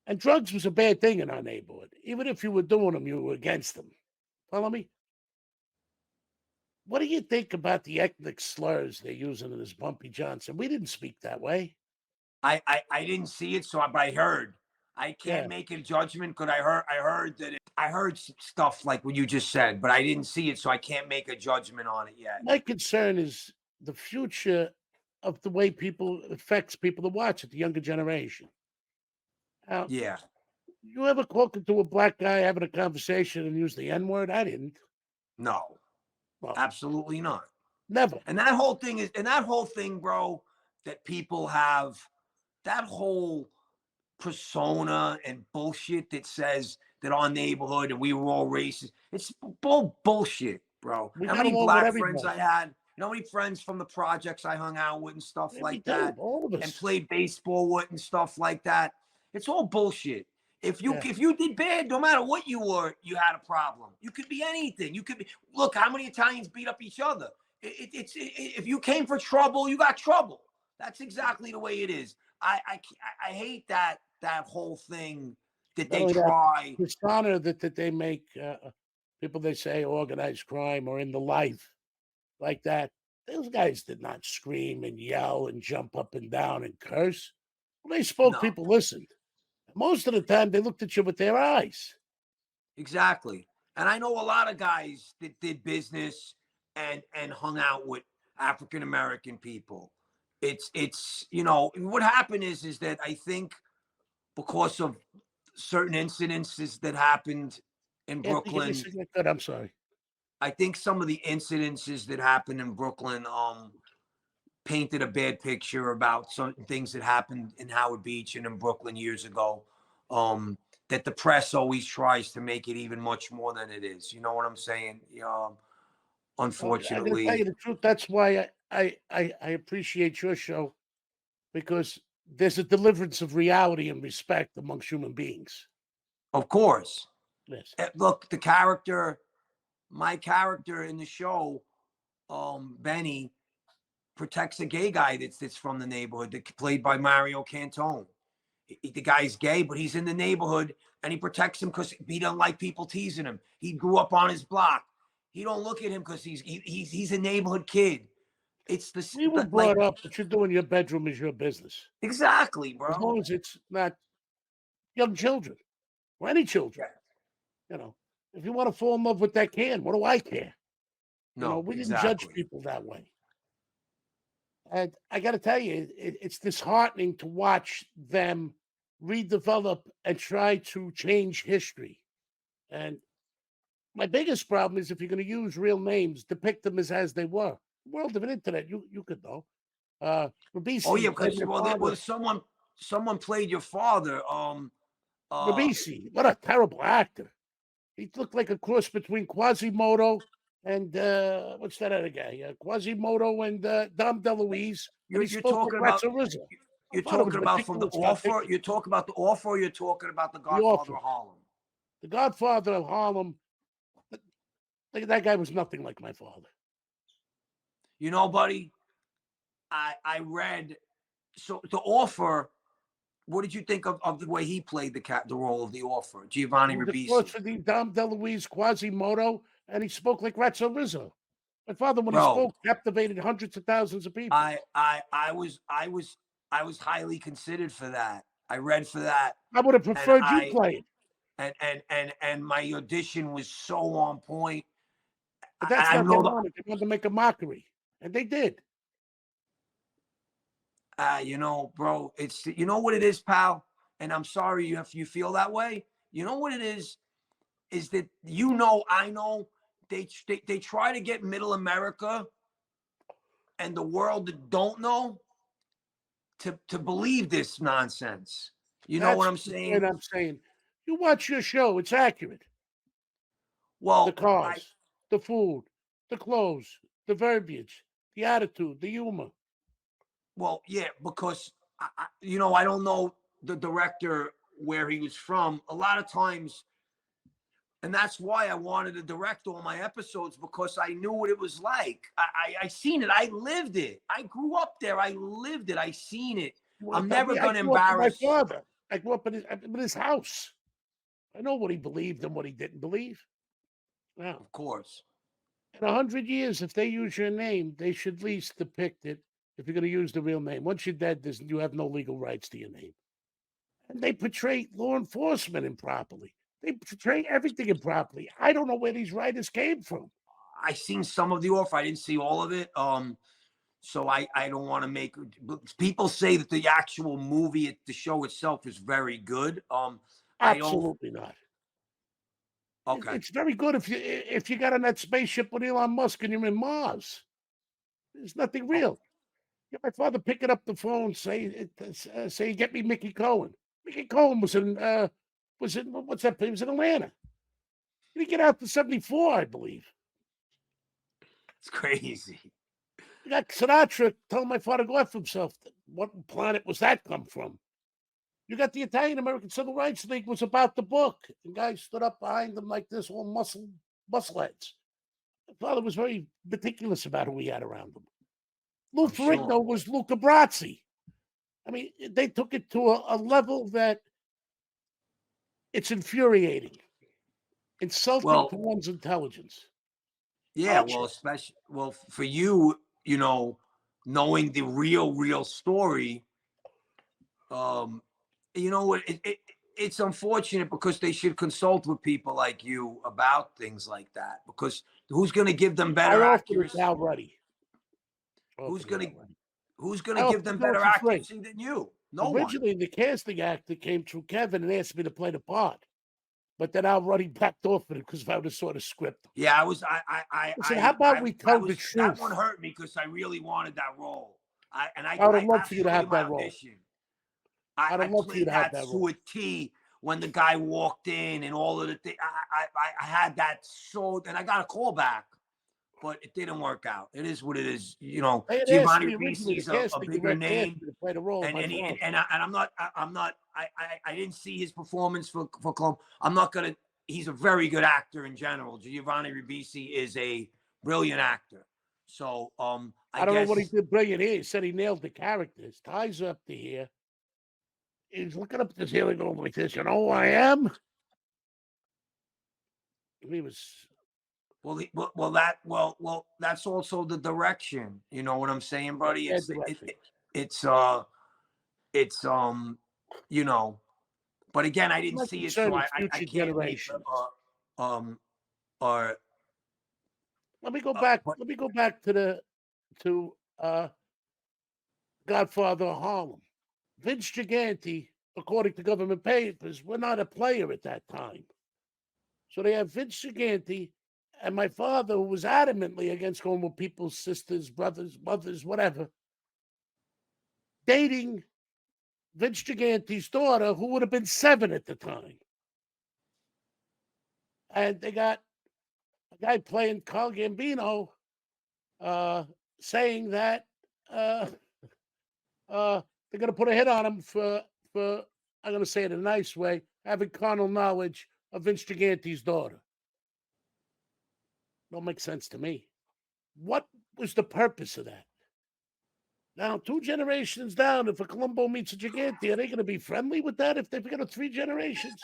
And drugs was a bad thing in our neighborhood. Even if you were doing them, you were against them. Follow me? What do you think about the ethnic slurs they're using in this Bumpy Johnson? We didn't speak that way. I didn't see it, but I heard. I Yeah. can't make a judgment, because I heard that I heard stuff like what you just said, but I didn't see it, so I can't make a judgment on it yet. My concern is the future of the way people affects people to watch it, the younger generation. Now, Yeah, you ever talking to a black guy having a conversation and use the N word? I didn't. no, Well, absolutely not. never. And that whole thing, bro, that people have, that whole persona and bullshit that says that our neighborhood and we were all racist. It's bullshit, bro. We How got many along with black friends everybody. I had? How many friends from the projects I hung out with and stuff Yeah, we like do, that, all of and us. played baseball with and stuff like that. It's all bullshit. Yeah. If you did bad, no matter what you were, you had a problem. You could be anything. You could be, look, how many Italians beat up each other? If you came for trouble, you got trouble. That's exactly the way it is. I hate that whole thing that Not they only that, try. persona that they make people they say organized crime or in the life like that. Those guys did not scream and yell and jump up and down and curse. When they spoke, No, people listened. Most of the time, they looked at you with their eyes. exactly. And I know a lot of guys that did business and hung out with African American people. It's what happened is that I think because of certain incidences that happened in Anthony, give me a Brooklyn, cigarette. Good. I'm sorry. I think some of the incidences that happened in Brooklyn painted a bad picture about certain things that happened in Howard Beach and in Brooklyn years ago. That the press always tries to make it even much more than it is. You know what I'm saying? Well, I got to tell you Unfortunately, the truth. That's why I appreciate your show because there's a deliverance of reality and respect amongst human beings. of course. Yes. Look, my character in the show, Benny, protects a gay guy that's from the neighborhood, played by Mario Cantone. The guy's gay, but he's in the neighborhood, and he protects him because he don't like people teasing him. He grew up on his block. He don't look at him because he's a neighborhood kid. It's We were like, brought up what you do in your bedroom is your business. exactly, As bro. long as it's not young children or any children. Yeah. You know, if you want to fall in love with that can, what do I care? No, We didn't judge exactly. people that way. And I got to tell you, it's disheartening to watch them redevelop and try to change history. And my biggest problem is if you're going to use real names, depict them as they were. World of an internet, you could know. Ribisi. Oh yeah, played because my father. someone played your father. Ribisi, what a terrible actor. He looked like a cross between Quasimodo and what's that other guy? Quasimodo and Dom DeLuise. And he You're spoke like talking about Ratso Rizzo. My you're father was talking about from the ridiculous. Scott offer. Pickett. You're talking about the offer. Or you're talking about the The Godfather Offer. of Harlem. The Godfather of Harlem. That guy was nothing like my father. You know, buddy, I read. So the offer. What did you think of the way he played the role of the offer, Giovanni He was a cross Ribisi? between Dom DeLuise, Quasimodo, and he spoke like Ratso Rizzo. My father, when he Bro, spoke, captivated hundreds of thousands of people. I was highly considered for that. I read for that, I would have and preferred you play it. and my audition was so on point. But that's I not their know honor. They wanted to make a mockery. And they did. you know, bro, it's you know what it is, pal. And I'm sorry you feel that way. You know what it is that I know they try to get middle America and the world that don't know to believe this nonsense. You know what I'm That's saying? what I'm saying. You watch your show, it's accurate. The Well, cars, the food, the clothes, the verbiage, the attitude, the humor. well, yeah, because you know, I don't know the director where he was from. A lot of times, and that's why I wanted to direct all my episodes because I knew what it was like. I seen it. I lived it. I grew up there. I lived it. I seen it. I'm never I going to grew up with my embarrass. father. I grew up in his house. I know what he believed and what he didn't believe. Now, Of course. in 100 years, if they use your name, they should at least depict it. If you're going to use the real name, once you're dead, you have no legal rights to your name. And they portray law enforcement improperly. They portray everything improperly. I don't know where these writers came from. I seen some of the offer. I didn't see all of it. So I don't want to make people say that the actual movie, the show itself, is very good. I don't. Absolutely not. Okay. It's very good if you got on that spaceship with Elon Musk and you're in Mars. There's nothing real. Get my father picking up the phone, say, get me Mickey Cohen. Mickey Cohen was in what's that? He was in Atlanta. He didn't get out to 74, I believe. It's crazy. You got Sinatra telling my father to go F himself. What planet was that come from? You got the Italian American Civil Rights League was about the book. And guys stood up behind them like this, all muscle heads. My father was very meticulous about who he had around him. Lou Ferrigno Sure. was Luca Brasi. I mean, they took it to a level that it's infuriating, insulting to one's intelligence. Yeah, Watch well, it. especially for you, you know, knowing the real story, you know, it's unfortunate because they should consult with people like you about things like that. Because who's going to give them I better offered it accuracy? to Al Ruddy. Who's going to I give offered them to do it better for free. accuracy than you? No one. Originally, the casting actor came through Kevin and asked me to play the part. But then Al Ruddy backed off of it because I would have saw the script. Yeah, I said, how about we tell the that truth? one hurt me because I really wanted that role. I would have loved for you to have that role. Audition. I'd have loved for you played to have that that to role. a T when the guy walked in and all of the things. I had that so, and I got a call back, but it didn't work out. It is what it is. You know, They had asked Giovanni me originally, the Ribisi's a casting bigger director asked name, me to play the role of and my and, he, father. and I'm not. I didn't see his performance for Colombo. I'm not gonna. He's a very good actor in general. Giovanni Ribisi is a brilliant actor. So I don't know what he did brilliant here. He said he nailed the character. His ties up to here. He's looking up at the ceiling going like this. You know who I am? He was. Well, that's also the direction. You know what I'm saying, buddy? It's you know, but again, I didn't My see it, concern so is I future can't make generations. or Let me go back. but Let me go back to Godfather of Harlem. Vince Gigante, according to government papers, were not a player at that time. So they have Vince Gigante and my father, who was adamantly against going with people's sisters, brothers, mothers, whatever. dating Vince Gigante's daughter, who would have been 7 at the time. And they got a guy playing Carl Gambino saying that they're going to put a hit on him for I'm going to say it in a nice way, having carnal knowledge of Vince Gigante's daughter. Don't make sense to me. What was the purpose of that? Now, 2 generations down, if a Colombo meets a Gigante, are they going to be friendly with that if they've got 3 generations?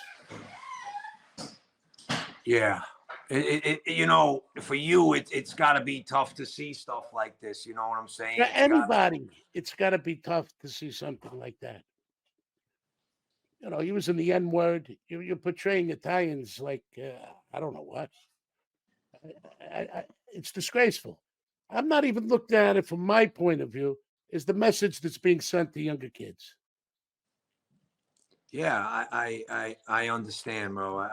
Yeah. For you, it's got to be tough to see stuff like this. You know what I'm saying? For anybody, it's got to be tough to see something like that. Using the N word, you're portraying Italians like I don't know what. It's disgraceful. I'm not even looking at it from my point of view. Is the message that's being sent to younger kids? Yeah, I understand, bro.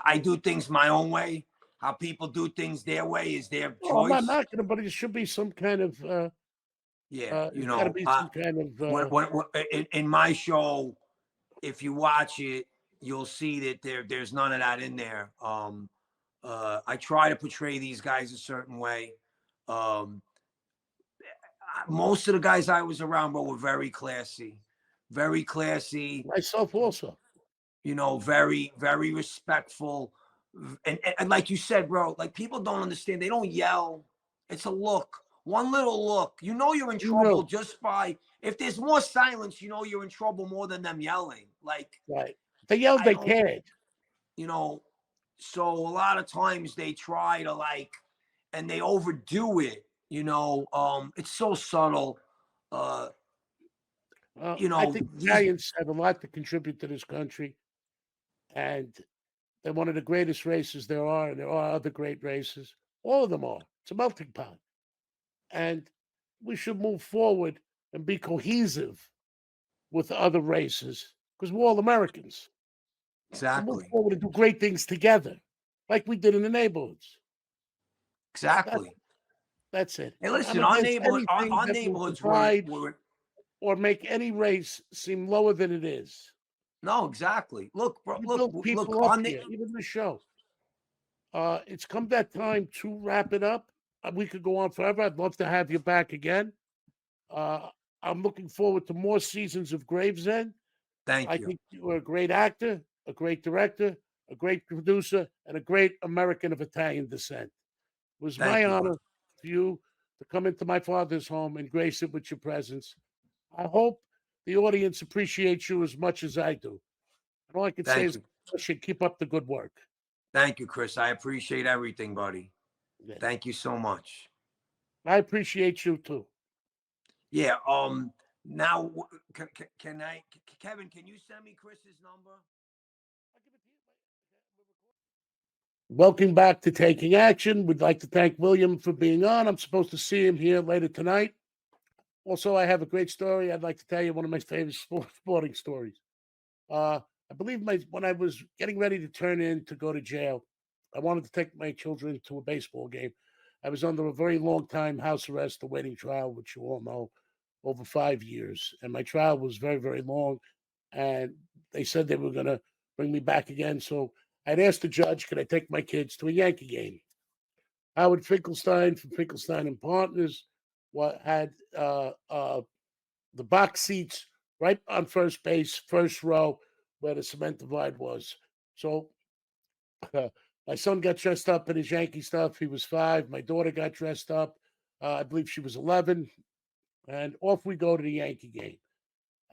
I do things my own way. How people do things their way is their choice. I'm not knocking them, but it should be some kind of got to be some kind of. In my show, if you watch it, you'll see that there's none of that in there. I try to portray these guys a certain way. Most of the guys I was around, bro, were very classy. Myself also. Very, very respectful. And like you said, bro, like people don't understand. They don't yell. It's a look. One little look. You're in trouble just by, if there's more silence, you're in trouble more than them yelling. Like, right. They yelled, they cared. So a lot of times they try to and they overdo it. It's so subtle. I think Italians have a lot to contribute to this country, and they're one of the greatest races there are, and there are other great races. All of them are. It's a melting pot, and we should move forward and be cohesive with other races because we're all Americans. Exactly. Move forward and do great things together, like we did in the neighborhoods. Exactly. That's it. Hey, listen, our neighborhoods were or make any race seem lower than it is. No, exactly. Look, bro. Look, on even the show. It's come that time to wrap it up. We could go on forever. I'd love to have you back again. I'm looking forward to more seasons of Gravesend. Thank you. I think you are a great actor, a great director, a great producer, and a great American of Italian descent. It was my honor for you to come into my father's home and grace it with your presence. I hope the audience appreciates you as much as I do. And all I can say is you should keep up the good work. Thank you, Chris. I appreciate everything, buddy. Yeah. Thank you so much. I appreciate you too. Yeah. Now, Kevin, can you send me Chris's number? Welcome back to Taking Action. We'd like to thank William for being on. I'm supposed to see him here later tonight. Also, I have a great story. I'd like to tell you one of my favorite sporting stories. I believe when I was getting ready to turn in to go to jail, I wanted to take my children to a baseball game. I was under a very long time house arrest, awaiting trial, which you all know, over 5 years. And my trial was very, very long. And they said they were going to bring me back again. So I'd asked the judge, could I take my kids to a Yankee game? Howard Finkelstein from Finkelstein and Partners had the box seats right on first base, first row, where the cement divide was. So my son got dressed up in his Yankee stuff. He was 5. My daughter got dressed up. I believe she was 11. And off we go to the Yankee game.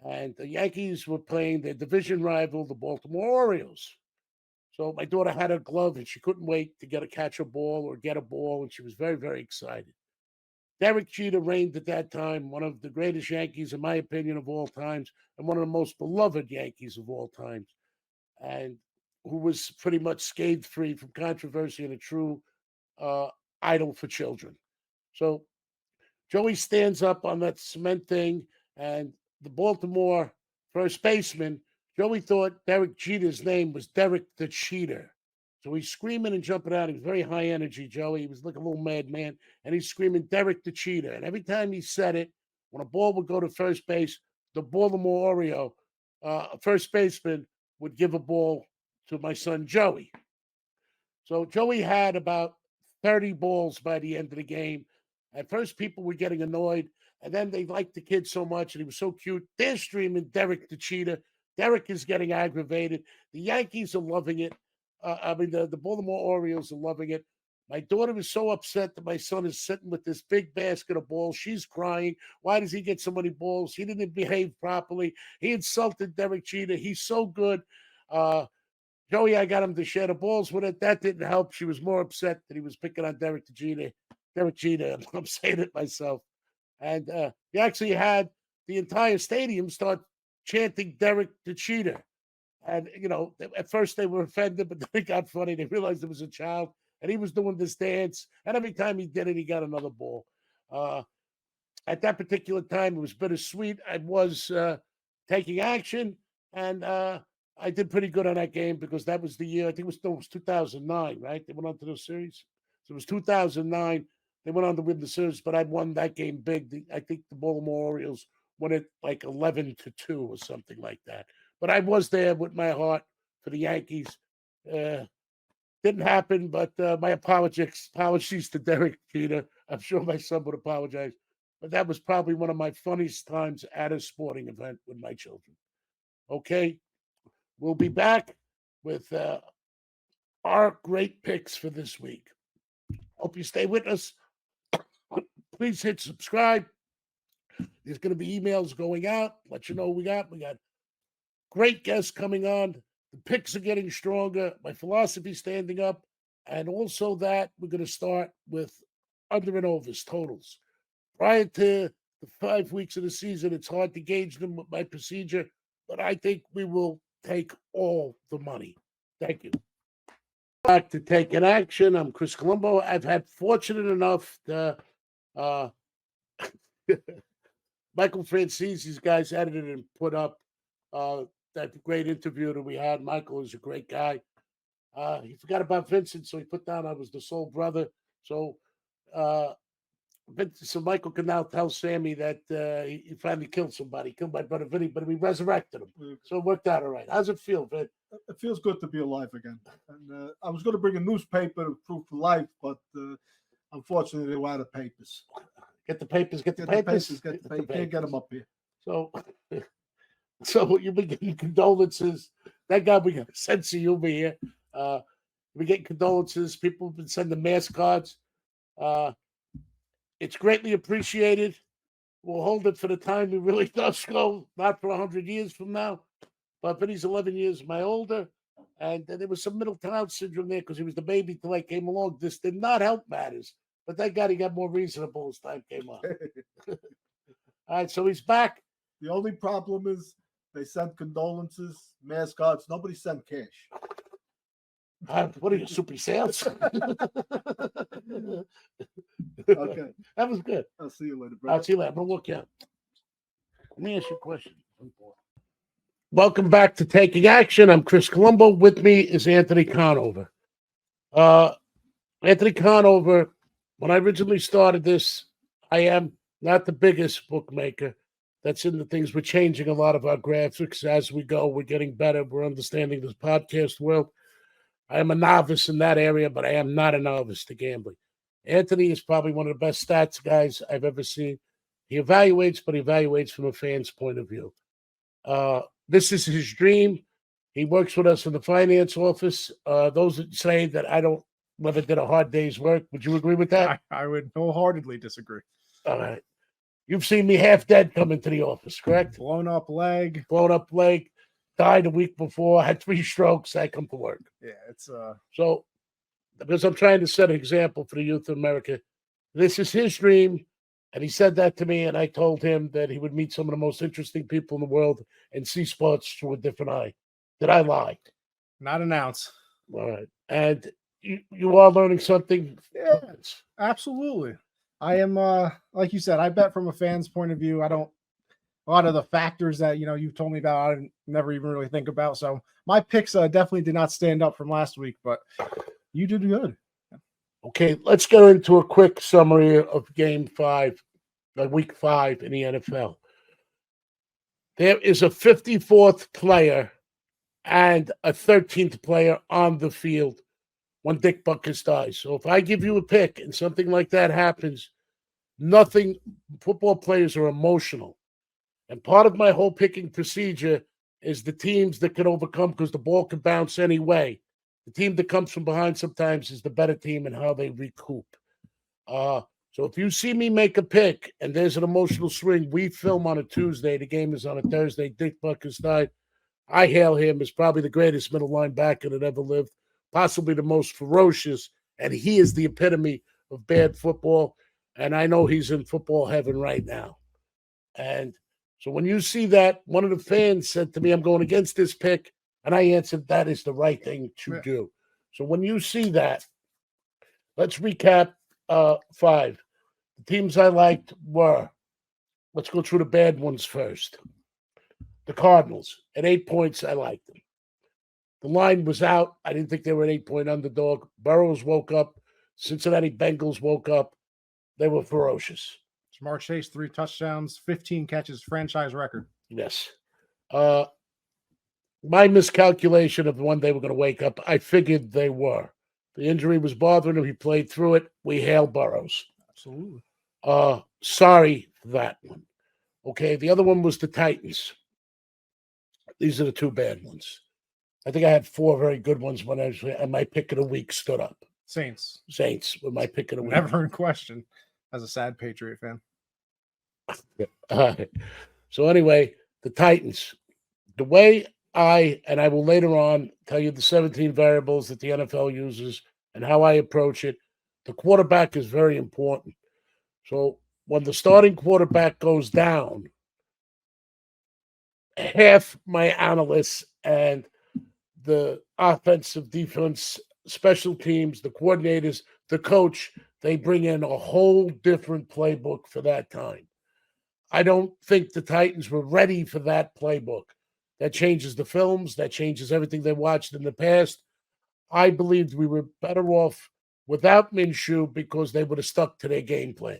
And the Yankees were playing their division rival, the Baltimore Orioles. So my daughter had her glove, and she couldn't wait to catch a ball or get a ball, and she was very, very excited. Derek Jeter reigned at that time, one of the greatest Yankees, in my opinion, of all times, and one of the most beloved Yankees of all times, and who was pretty much scathe-free from controversy and a true idol for children. So Joey stands up on that cement thing, and the Baltimore first baseman, Joey thought Derek Jeter's name was Derek the Cheater. So he's screaming and jumping out. He's very high energy, Joey. He was like a little madman. And he's screaming, Derek the Cheater. And every time he said it, when a ball would go to first base, the Baltimore Oriole, first baseman, would give a ball to my son, Joey. So Joey had about 30 balls by the end of the game. At first, people were getting annoyed. And then they liked the kid so much, and he was so cute. They're streaming Derek the Cheater. Derek is getting aggravated. The Yankees are loving it. The Baltimore Orioles are loving it. My daughter was so upset that my son is sitting with this big basket of balls. She's crying. Why does he get so many balls? He didn't behave properly. He insulted Derek Cheater. He's so good. Joey, I got him to share the balls with it. That didn't help. She was more upset that he was picking on Derek the Cheater. Derek Cheater. I'm saying it myself. And he actually had the entire stadium start chanting Derek the Cheater. And, at first they were offended, but then it got funny. They realized it was a child, and he was doing this dance. And every time he did it, he got another ball. At that particular time, it was bittersweet. I was taking action, and I did pretty good on that game because that was the year, I think it was 2009, right? They went on to the series. So it was 2009. They went on to win the series, but I won that game big. I think the Baltimore Orioles won it like 11-2 or something like that. But I was there with my heart for the Yankees. Didn't happen, but my apologies to Derek Cheater. I'm sure my son would apologize. But that was probably one of my funniest times at a sporting event with my children. Okay, we'll be back with our great picks for this week. Hope you stay with us. Please hit subscribe. There's going to be emails going out. Let you know what we got. We got great guests coming on. The picks are getting stronger. My philosophy standing up. And also that we're going to start with under and overs totals. Prior to the 5 weeks of the season, it's hard to gauge them with my procedure, but I think we will take all the money. Thank you. Back to Taking Action. I'm Chris Colombo. I've had fortunate enough to Michael Francise's guys edited and put up that great interview that we had. Michael is a great guy. He forgot about Vincent, so he put down I was the sole brother. So Michael can now tell Sammy that he finally killed somebody, killed my brother Vinny, but we resurrected him. So it worked out all right. How's it feel, Vin? It feels good to be alive again. And I was going to bring a newspaper to prove life, but unfortunately, they were out of papers. Get the papers. Get the papers. You can't get them up here. So you'll be getting condolences. Thank God we got a sense of humor here. We're getting condolences. People have been sending mass cards. It's greatly appreciated. We'll hold it for the time it really does go, not for 100 years from now. But Vinny's 11 years my older, and there was some middle child syndrome there because he was the baby till I came along. This did not help matters. But thank God he got more reasonable as time came on. All right, so he's back. The only problem is they sent condolences, mass cards. Nobody sent cash. What are you, super sales? Okay. That was good. I'll see you later, bro. I'll see you later. But look out. Let me ask you a question. Welcome back to Taking Action. I'm Chris Colombo. With me is Anthony Conover. Anthony Conover, when I originally started this, I am not the biggest bookmaker. That's in the things. We're changing a lot of our graphics as we go. We're getting better. We're understanding this podcast world. I am a novice in that area, but I am not a novice to gambling. Anthony is probably one of the best stats guys I've ever seen. He evaluates, but he evaluates from a fan's point of view. This is his dream. He works with us in the finance office. Those that say that I never did a hard day's work, would you agree with that? I would wholeheartedly disagree. All right. You've seen me half dead come into the office, correct? Blown up leg. Died a week before, had 3 strokes. I come to work. Yeah, it's So, because I'm trying to set an example for the youth of America, this is his dream. And he said that to me, and I told him that he would meet some of the most interesting people in the world and see sports through a different eye. Did I lie? not an ounce. All right. And you are learning something? Yeah, absolutely. I am, like you said, I bet from a fan's point of view. a lot of the factors that you've told me about, I didn't never even really think about. So my picks definitely did not stand up from last week, but you did good. Okay, let's go into a quick summary of Game 5, Week 5 in the NFL. There is a 54th player and a 13th player on the field when Dick Butkus dies. So if I give you a pick and something like that happens, football players are emotional. And part of my whole picking procedure is the teams that can overcome, because the ball can bounce any way. The team that comes from behind sometimes is the better team and how they recoup. So if you see me make a pick and there's an emotional swing, we film on a Tuesday. The game is on a Thursday. Dick Butkus died. I hail him as probably the greatest middle linebacker that ever lived, possibly the most ferocious, and he is the epitome of bad football. And I know he's in football heaven right now. And so when you see that, one of the fans said to me, I'm going against this pick. And I answered, that is the right thing to do. So when you see that, let's recap 5. The teams I liked were, let's go through the bad ones first. The Cardinals, at 8 points, I liked them. The line was out. I didn't think they were an 8-point underdog. Burrows woke up. Cincinnati Bengals woke up. They were ferocious. Jamar Chase, 3 touchdowns, 15 catches, franchise record. Yes. My miscalculation of when they were going to wake up, I figured they were. The injury was bothering him. He played through it. We hail Burrows. Absolutely. Sorry for that one. Okay, the other one was the Titans. These are the 2 bad ones. I think I had 4 very good ones when my pick of the week stood up. Saints were my pick of the week. Never in question as a sad Patriot fan. So anyway, the Titans. The way I will later on tell you the 17 variables that the NFL uses and how I approach it. The quarterback is very important. So when the starting quarterback goes down, half my analysts and the offensive, defense, special teams, the coordinators, the coach, they bring in a whole different playbook for that time. I don't think the Titans were ready for that playbook. That changes the films. That changes everything they watched in the past. I believed we were better off without Minshew because they would have stuck to their game plan.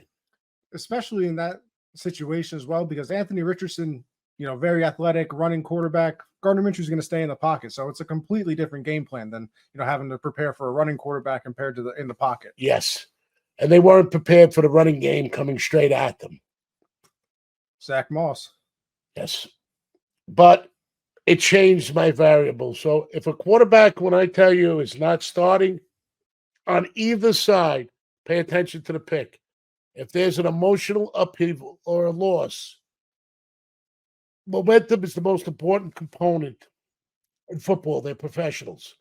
Especially in that situation as well, because Anthony Richardson, very athletic, running quarterback. Gardner Minshew is going to stay in the pocket. So it's a completely different game plan than, having to prepare for a running quarterback compared to in the pocket. Yes. And they weren't prepared for the running game coming straight at them. Zach Moss. Yes. But it changed my variable. So if a quarterback, when I tell you, is not starting on either side, pay attention to the pick. If there's an emotional upheaval or a loss, momentum is the most important component in football. They're professionals.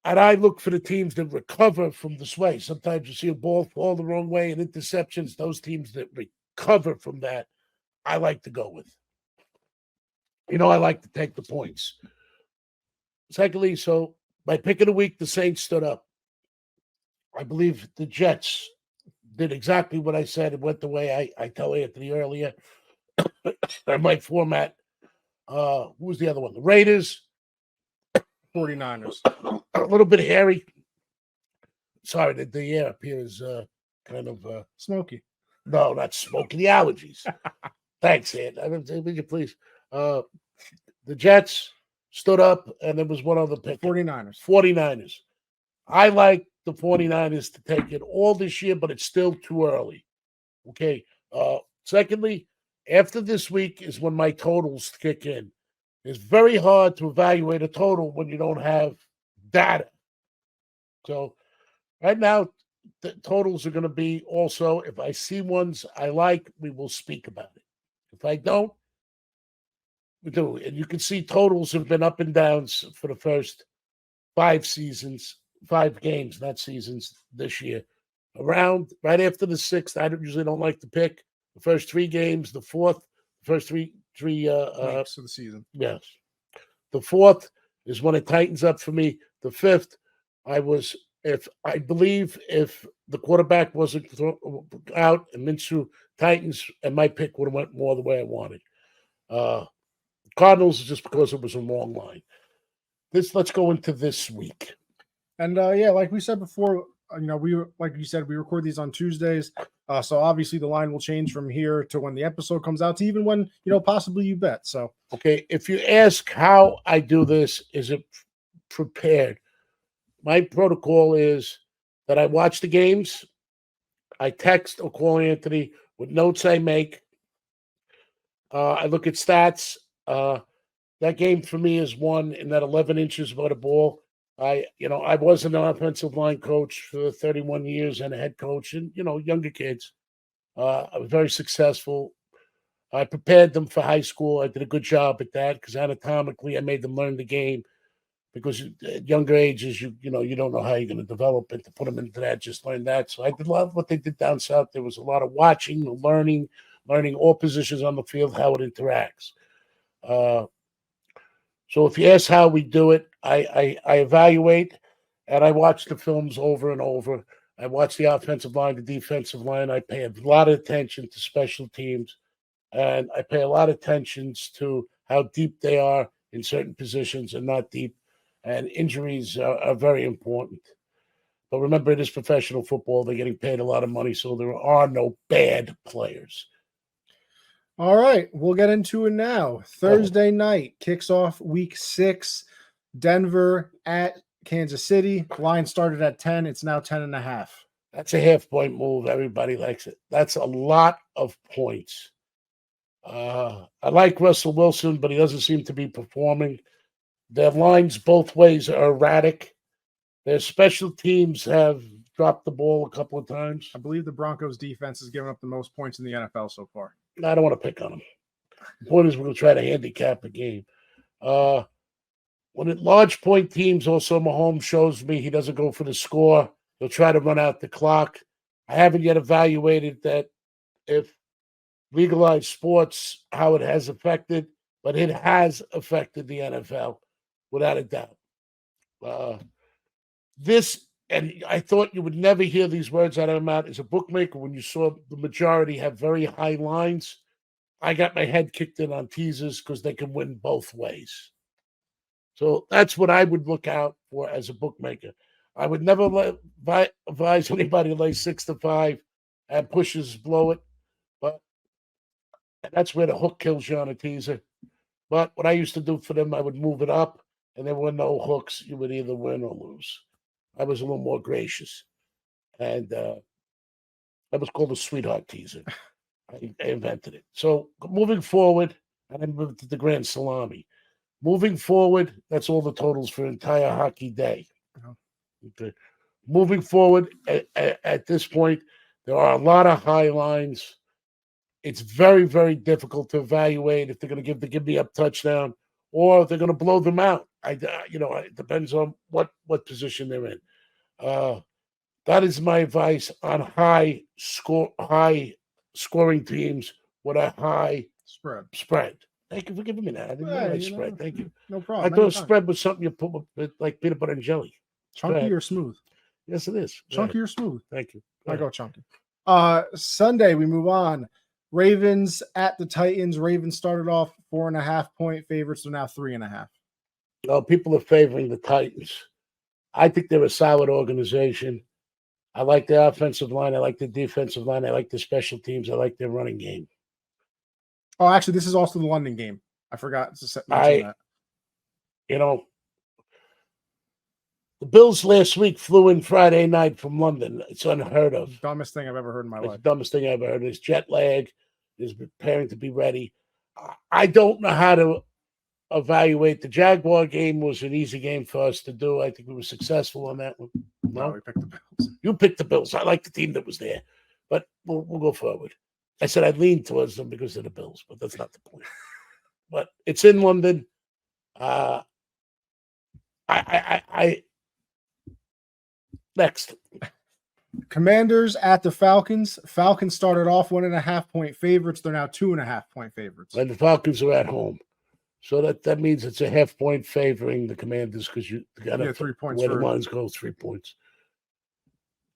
And I look for the teams that recover from the sway. Sometimes you see a ball fall the wrong way and interceptions. Those teams that recover from that, I like to go with. I like to take the points. Secondly, so my pick of the week, the Saints stood up. I believe the Jets did exactly what I said. It went the way I tell Anthony earlier. I might format. Who was the other one? The Raiders. 49ers. A little bit hairy. Sorry, the air up here is kind of smoky. No, not smoky. The allergies. Thanks, Ed. Would you please? The Jets stood up, and there was one other pick. 49ers. I like the 49ers to take it all this year, but it's still too early. Okay. Secondly, after this week is when my totals kick in. It's very hard to evaluate a total when you don't have data. So right now, the totals are going to be also, if I see ones I like, we will speak about it. If I don't, we do. And you can see totals have been up and downs for the first 5 games, not seasons this year. Around right after the 6th, I usually don't like to pick the first 3 games. The 4th, first three weeks of the season. Yes. The 4th is when it tightens up for me. The 5th, I believe if the quarterback wasn't out and Minshew tightens, and my pick would have went more the way I wanted. Cardinals is just because it was a long line. Let's go into this week. And yeah, like we said before, like you said, we record these on Tuesdays. So obviously the line will change from here to when the episode comes out to even when, possibly you bet. So, okay. If you ask how I do this, is it prepared? My protocol is that I watch the games. I text or call Anthony with notes I make. I look at stats. That game for me is won in that 11 inches about a ball. I was an offensive line coach for 31 years and a head coach, and younger kids. I was very successful. I prepared them for high school. I did a good job at that because anatomically I made them learn the game. Because at younger ages, you don't know how you're going to develop it. To put them into that, just learn that. So I did a lot of what they did down south. There was a lot of watching, learning all positions on the field, how it interacts. So if you ask how we do it, I evaluate and I watch the films over and over. I watch the offensive line, the defensive line. I pay a lot of attention to special teams, and I pay a lot of attention to how deep they are in certain positions and not deep. And injuries are very important. But remember, it is professional football. They're getting paid a lot of money, so there are no bad players. All right, we'll get into it now. Thursday night kicks off week 6. Denver at Kansas City. Line started at 10. It's now 10.5. That's a half-point move. Everybody likes it. That's a lot of points. I like Russell Wilson, but he doesn't seem to be performing. Their lines both ways are erratic. Their special teams have dropped the ball a couple of times. I believe the Broncos defense has given up the most points in the NFL so far. I don't want to pick on them. The point is we're going to try to handicap a game. When at large point teams, also Mahomes shows me he doesn't go for the score. He'll try to run out the clock. I haven't yet evaluated that if legalized sports, how it has affected, but it has affected the NFL without a doubt. And I thought you would never hear these words out of my mouth as a bookmaker when you saw the majority have very high lines. I got my head kicked in on teasers because they can win both ways. So that's what I would look out for as a bookmaker. I would never advise anybody to lay 6-5 and pushes blow it. But that's where the hook kills you on a teaser. But what I used to do for them, I would move it up, and there were no hooks. You would either win or lose. I was a little more gracious. And that was called a sweetheart teaser. I invented it. So moving forward, and I moved to the Grand Salami. Moving forward, that's all the totals for entire hockey day. Okay. Moving forward, at this point, there are a lot of high lines. It's very, very difficult to evaluate if they're going to give the give-me-up touchdown or if they're going to blow them out. It depends on what position they're in. That is my advice on high scoring teams with a high spread. Thank you for giving me that. I didn't realize spread. Thank you. No problem. I thought spread was something you put with like peanut butter and jelly. Chunky or smooth? Yes, it is. Chunky or smooth? Thank you. I go chunky. Sunday, we move on. Ravens at the Titans. Ravens started off 4.5-point favorites. They're now 3.5. Well, people are favoring the Titans. I think they're a solid organization. I like the offensive line. I like the defensive line. I like the special teams. I like their running game. Oh, actually, this is also the London game. I forgot to mention that. The Bills last week flew in Friday night from London. It's unheard of. Dumbest thing I've ever heard in my life. The dumbest thing I've ever heard. It's jet lag. It's preparing to be ready. I don't know how to evaluate. The Jaguar game was an easy game for us to do. I think we were successful on that one. No, we picked the Bills. You picked the Bills. I like the team that was there, but we'll go forward. I said I leaned towards them because of the Bills, but that's not the point. But it's in London. Next. Commanders at the Falcons. Falcons started off 1.5-point favorites. They're now 2.5-point favorites. And the Falcons are at home. So that means it's a half-point favoring the Commanders because you got to 3 points. Where the lines go, 3 points.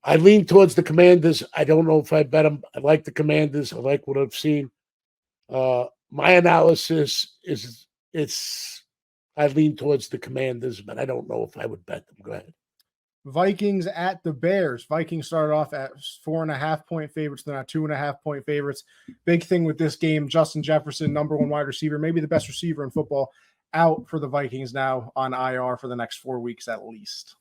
I lean towards the Commanders. I don't know if I bet them. I like the Commanders. I like what I've seen. my analysis is I lean towards the Commanders, but I don't know if I would bet them. Go ahead. Vikings at the Bears. Vikings started off at 4.5-point favorites. They're now 2.5-point favorites. Big thing with this game, Justin Jefferson, number one wide receiver, maybe the best receiver in football, out for the Vikings now on IR for the next 4 weeks at least.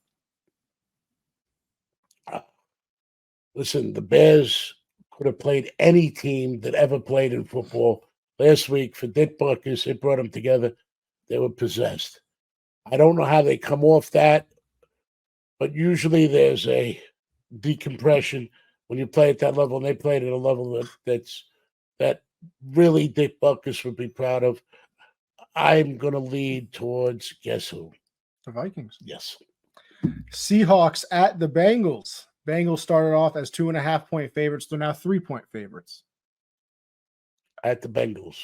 Listen, the Bears could have played any team that ever played in football. Last week, for Dick Buckers, it brought them together. They were possessed. I don't know how they come off that, but usually there's a decompression when you play at that level, and they played at a level that really Dick Buckers would be proud of. I'm going to lead towards, guess who? The Vikings. Yes. Seahawks at the Bengals. Bengals started off as 2.5-point favorites. They're now 3-point favorites. At the Bengals.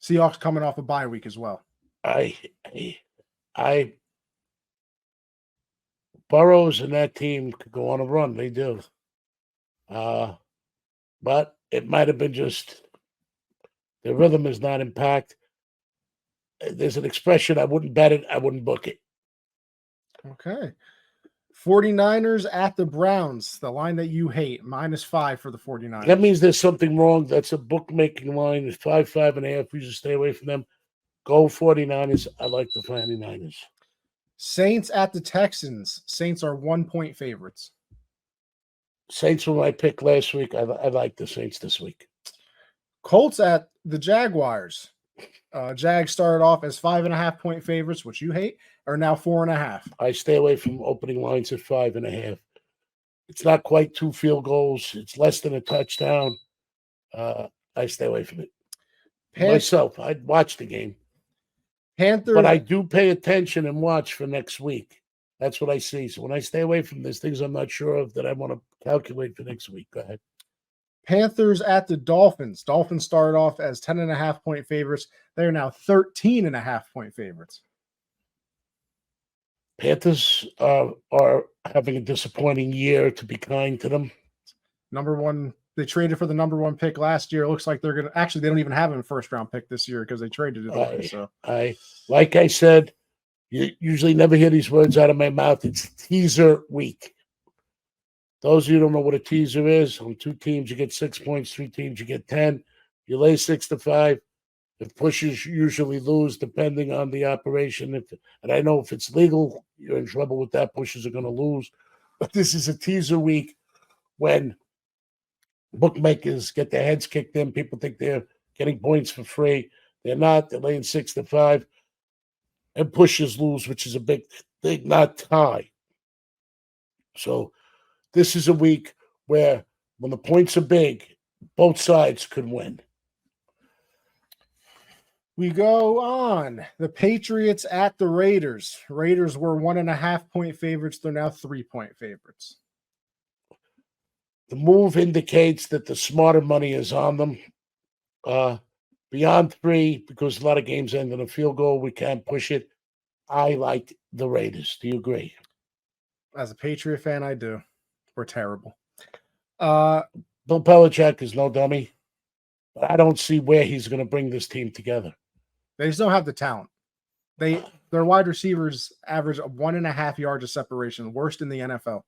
Seahawks coming off a bye week as well. Burrows and that team could go on a run. They do. But it might have been just the rhythm is not impact. There's an expression, I wouldn't bet it, I wouldn't book it. Okay. 49ers at the Browns, the line that you hate, -5 for the 49ers. That means there's something wrong. That's a bookmaking line. It's 5.5. We should stay away from them. Go 49ers. I like the 49ers. Saints at the Texans. Saints are 1-point favorites. Saints were my pick last week. I like the Saints this week. Colts at the Jaguars. Jags started off as 5.5-point favorites, which you hate, are now 4.5. I stay away from opening lines at 5.5. It's not quite 2 field goals. It's less than a touchdown. I stay away from it. Myself, I'd watch the game. Panthers, but I do pay attention and watch for next week. That's what I see. So when I stay away from this, things I'm not sure of that I want to calculate for next week. Go ahead. Panthers at the Dolphins. Dolphins started off as 10.5-point favorites. They're now 13.5-point favorites. Panthers are having a disappointing year, to be kind to them. Number one, they traded for the number one pick last year. It looks like they're going to actually, they don't even have a first round pick this year because they traded it away. So like I said, you usually never hear these words out of my mouth. It's teaser week. Those of you who don't know what a teaser is, on 2 teams, you get 6 points, 3 teams, you get 10. You lay 6-5. If pushers usually lose, depending on the operation. And I know if it's legal, you're in trouble with that. Pushers are going to lose. But this is a teaser week when bookmakers get their heads kicked in. People think they're getting points for free. They're not. They're laying 6-5. And pushers lose, which is a big thing, not tie. So this is a week where when the points are big, both sides could win. We go on. The Patriots at the Raiders. Raiders were 1.5-point favorites. They're now 3-point favorites. The move indicates that the smarter money is on them. Beyond 3, because a lot of games end in a field goal, we can't push it. I like the Raiders. Do you agree? As a Patriot fan, I do. We're terrible. Bill Belichick is no dummy, but I don't see where he's going to bring this team together. They just don't have the talent. Their wide receivers average 1.5 yards of separation, worst in the NFL.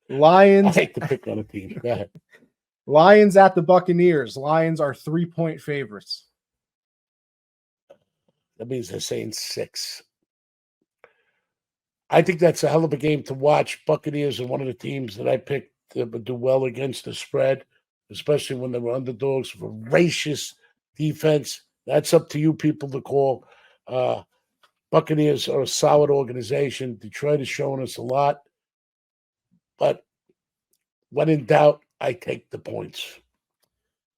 Lions. I hate to pick on a team. Go ahead. Lions at the Buccaneers. Lions are 3-point favorites. That means they're saying 6. I think that's a hell of a game to watch. Buccaneers are one of the teams that I picked that would do well against the spread, especially when they were underdogs. Voracious defense. That's up to you people to call. Buccaneers are a solid organization. Detroit has shown us a lot. But when in doubt, I take the points.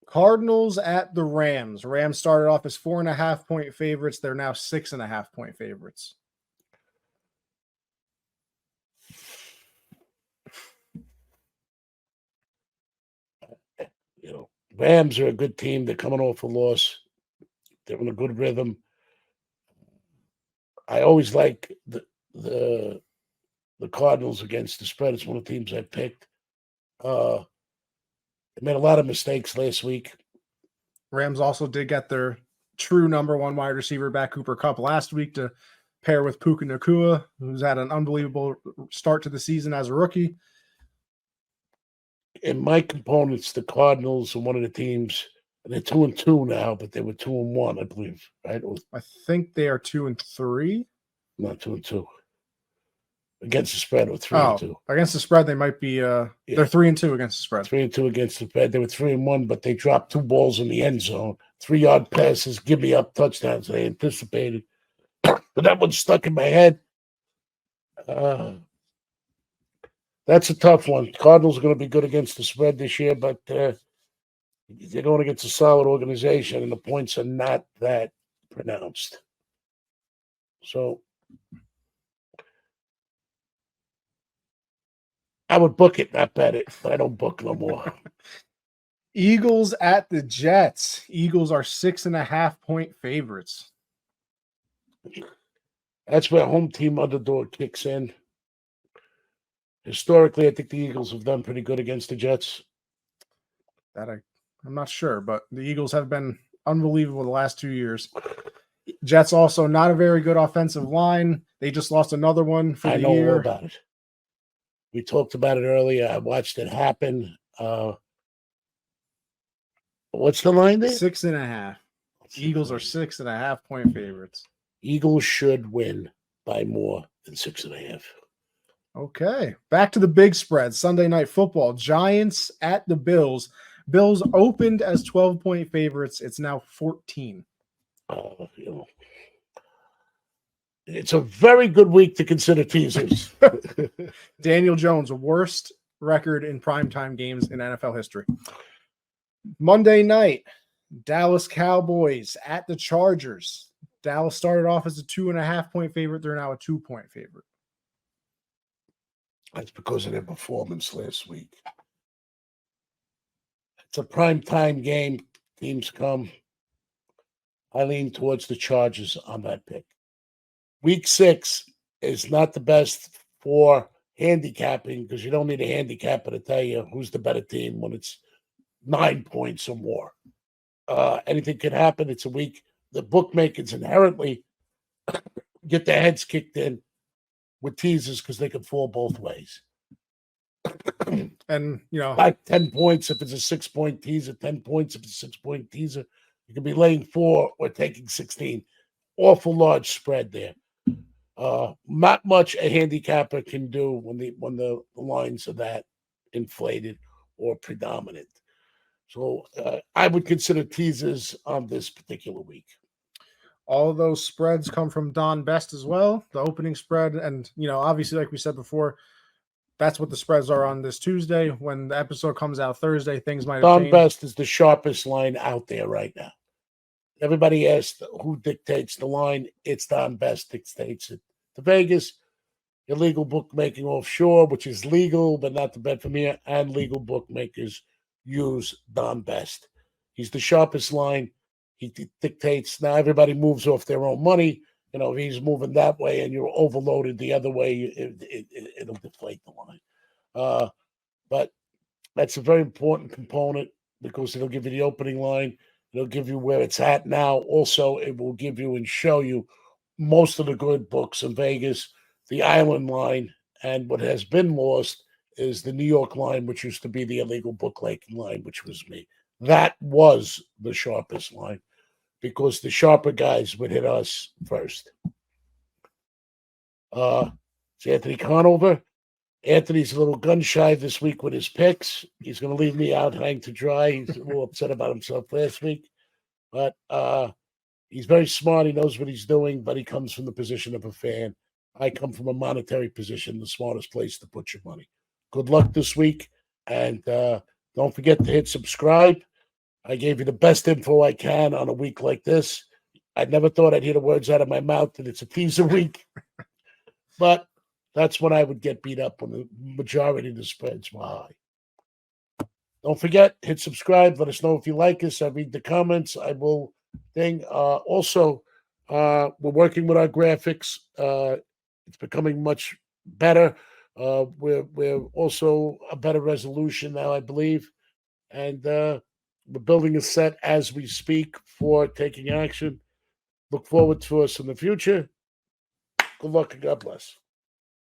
Cardinals at the Rams. Rams started off as 4.5-point favorites. They're now 6.5-point favorites. You know, Rams are a good team. They're coming off a loss. They're in a good rhythm. I always like the Cardinals against the spread. It's one of the teams I picked. They made a lot of mistakes last week. Rams also did get their true number one wide receiver back, Cooper Kupp, last week to pair with Puka Nacua, who's had an unbelievable start to the season as a rookie. In my components, the Cardinals are one of the teams, and they're 2-2 now, but they were 2-1, I believe, right? I think they are 2-3. Not 2-2. Against the spread, or 3-2. Against the spread, they might be. They're 3-2 against the spread. 3-2 against the spread. They were 3-1, but they dropped 2 balls in the end zone. 3-yard passes, give me up touchdowns. They anticipated. But that one stuck in my head. That's a tough one. Cardinals are going to be good against the spread this year, but they're going against a solid organization, and the points are not that pronounced. So I would book it, not bet it, but I don't book no more. Eagles at the Jets. Eagles are 6.5-point favorites. That's where home team underdog kicks in. Historically, I think the Eagles have done pretty good against the Jets. That I'm not sure, but the Eagles have been unbelievable the last 2 years. Jets also not a very good offensive line. They just lost another one for the year. I know all about it. We talked about it earlier. I watched it happen. What's the line there? 6.5. Eagles are 6.5-point favorites. Eagles should win by more than 6.5. Okay. Back to the big spread. Sunday Night Football. Giants at the Bills. Bills opened as 12-point favorites. It's now 14. It's a very good week to consider teasers. Daniel Jones, worst record in primetime games in NFL history. Monday night, Dallas Cowboys at the Chargers. Dallas started off as a 2.5-point favorite. They're now a 2-point favorite. That's because of their performance last week. It's a primetime game. Teams come. I lean towards the Chargers on that pick. Week 6 is not the best for handicapping because you don't need a handicapper to tell you who's the better team when it's 9 points or more. Anything can happen. It's a week. The bookmakers inherently get their heads kicked in with teasers because they can fall both ways. And, like 10 points if it's a 6-point teaser, 10 points if it's a 6-point teaser. You can be laying 4 or taking 16. Awful large spread there. Not much a handicapper can do when the lines are that inflated or predominant. So I would consider teasers on this particular week. All of those spreads come from Don Best as well, the opening spread. And, obviously, like we said before, that's what the spreads are on this Tuesday. When the episode comes out Thursday, things might have changed. Don Best is the sharpest line out there right now. Everybody asked who dictates the line. It's Don Best dictates it. To Vegas, illegal bookmaking offshore, which is legal, but not to bet from here, and legal bookmakers use Don Best. He's the sharpest line. He dictates. Now everybody moves off their own money. If he's moving that way and you're overloaded the other way, it'll deflate the line. But that's a very important component because it'll give you the opening line. It'll give you where it's at now. Also, it will give you and show you most of the good books in Vegas, the island line, and what has been lost is the New York line, which used to be the illegal bookmaking line, which was me. That was the sharpest line because the sharper guys would hit us first. It's Anthony Conover. Anthony's a little gun shy this week with his picks. He's going to leave me out hanging to dry. He's a little upset about himself last week. But he's very smart. He knows what he's doing, but he comes from the position of a fan. I come from a monetary position, the smartest place to put your money. Good luck this week. And don't forget to hit subscribe. I gave you the best info I can on a week like this. I never thought I'd hear the words out of my mouth that it's a teaser week. But that's when I would get beat up when the majority of the spreads were high. Don't forget, hit subscribe. Let us know if you like us. I read the comments. I will thing. Also, we're working with our graphics. It's becoming much better. We're also a better resolution now, I believe. And we're building a set as we speak for Taking Action. Look forward to us in the future. Good luck and God bless.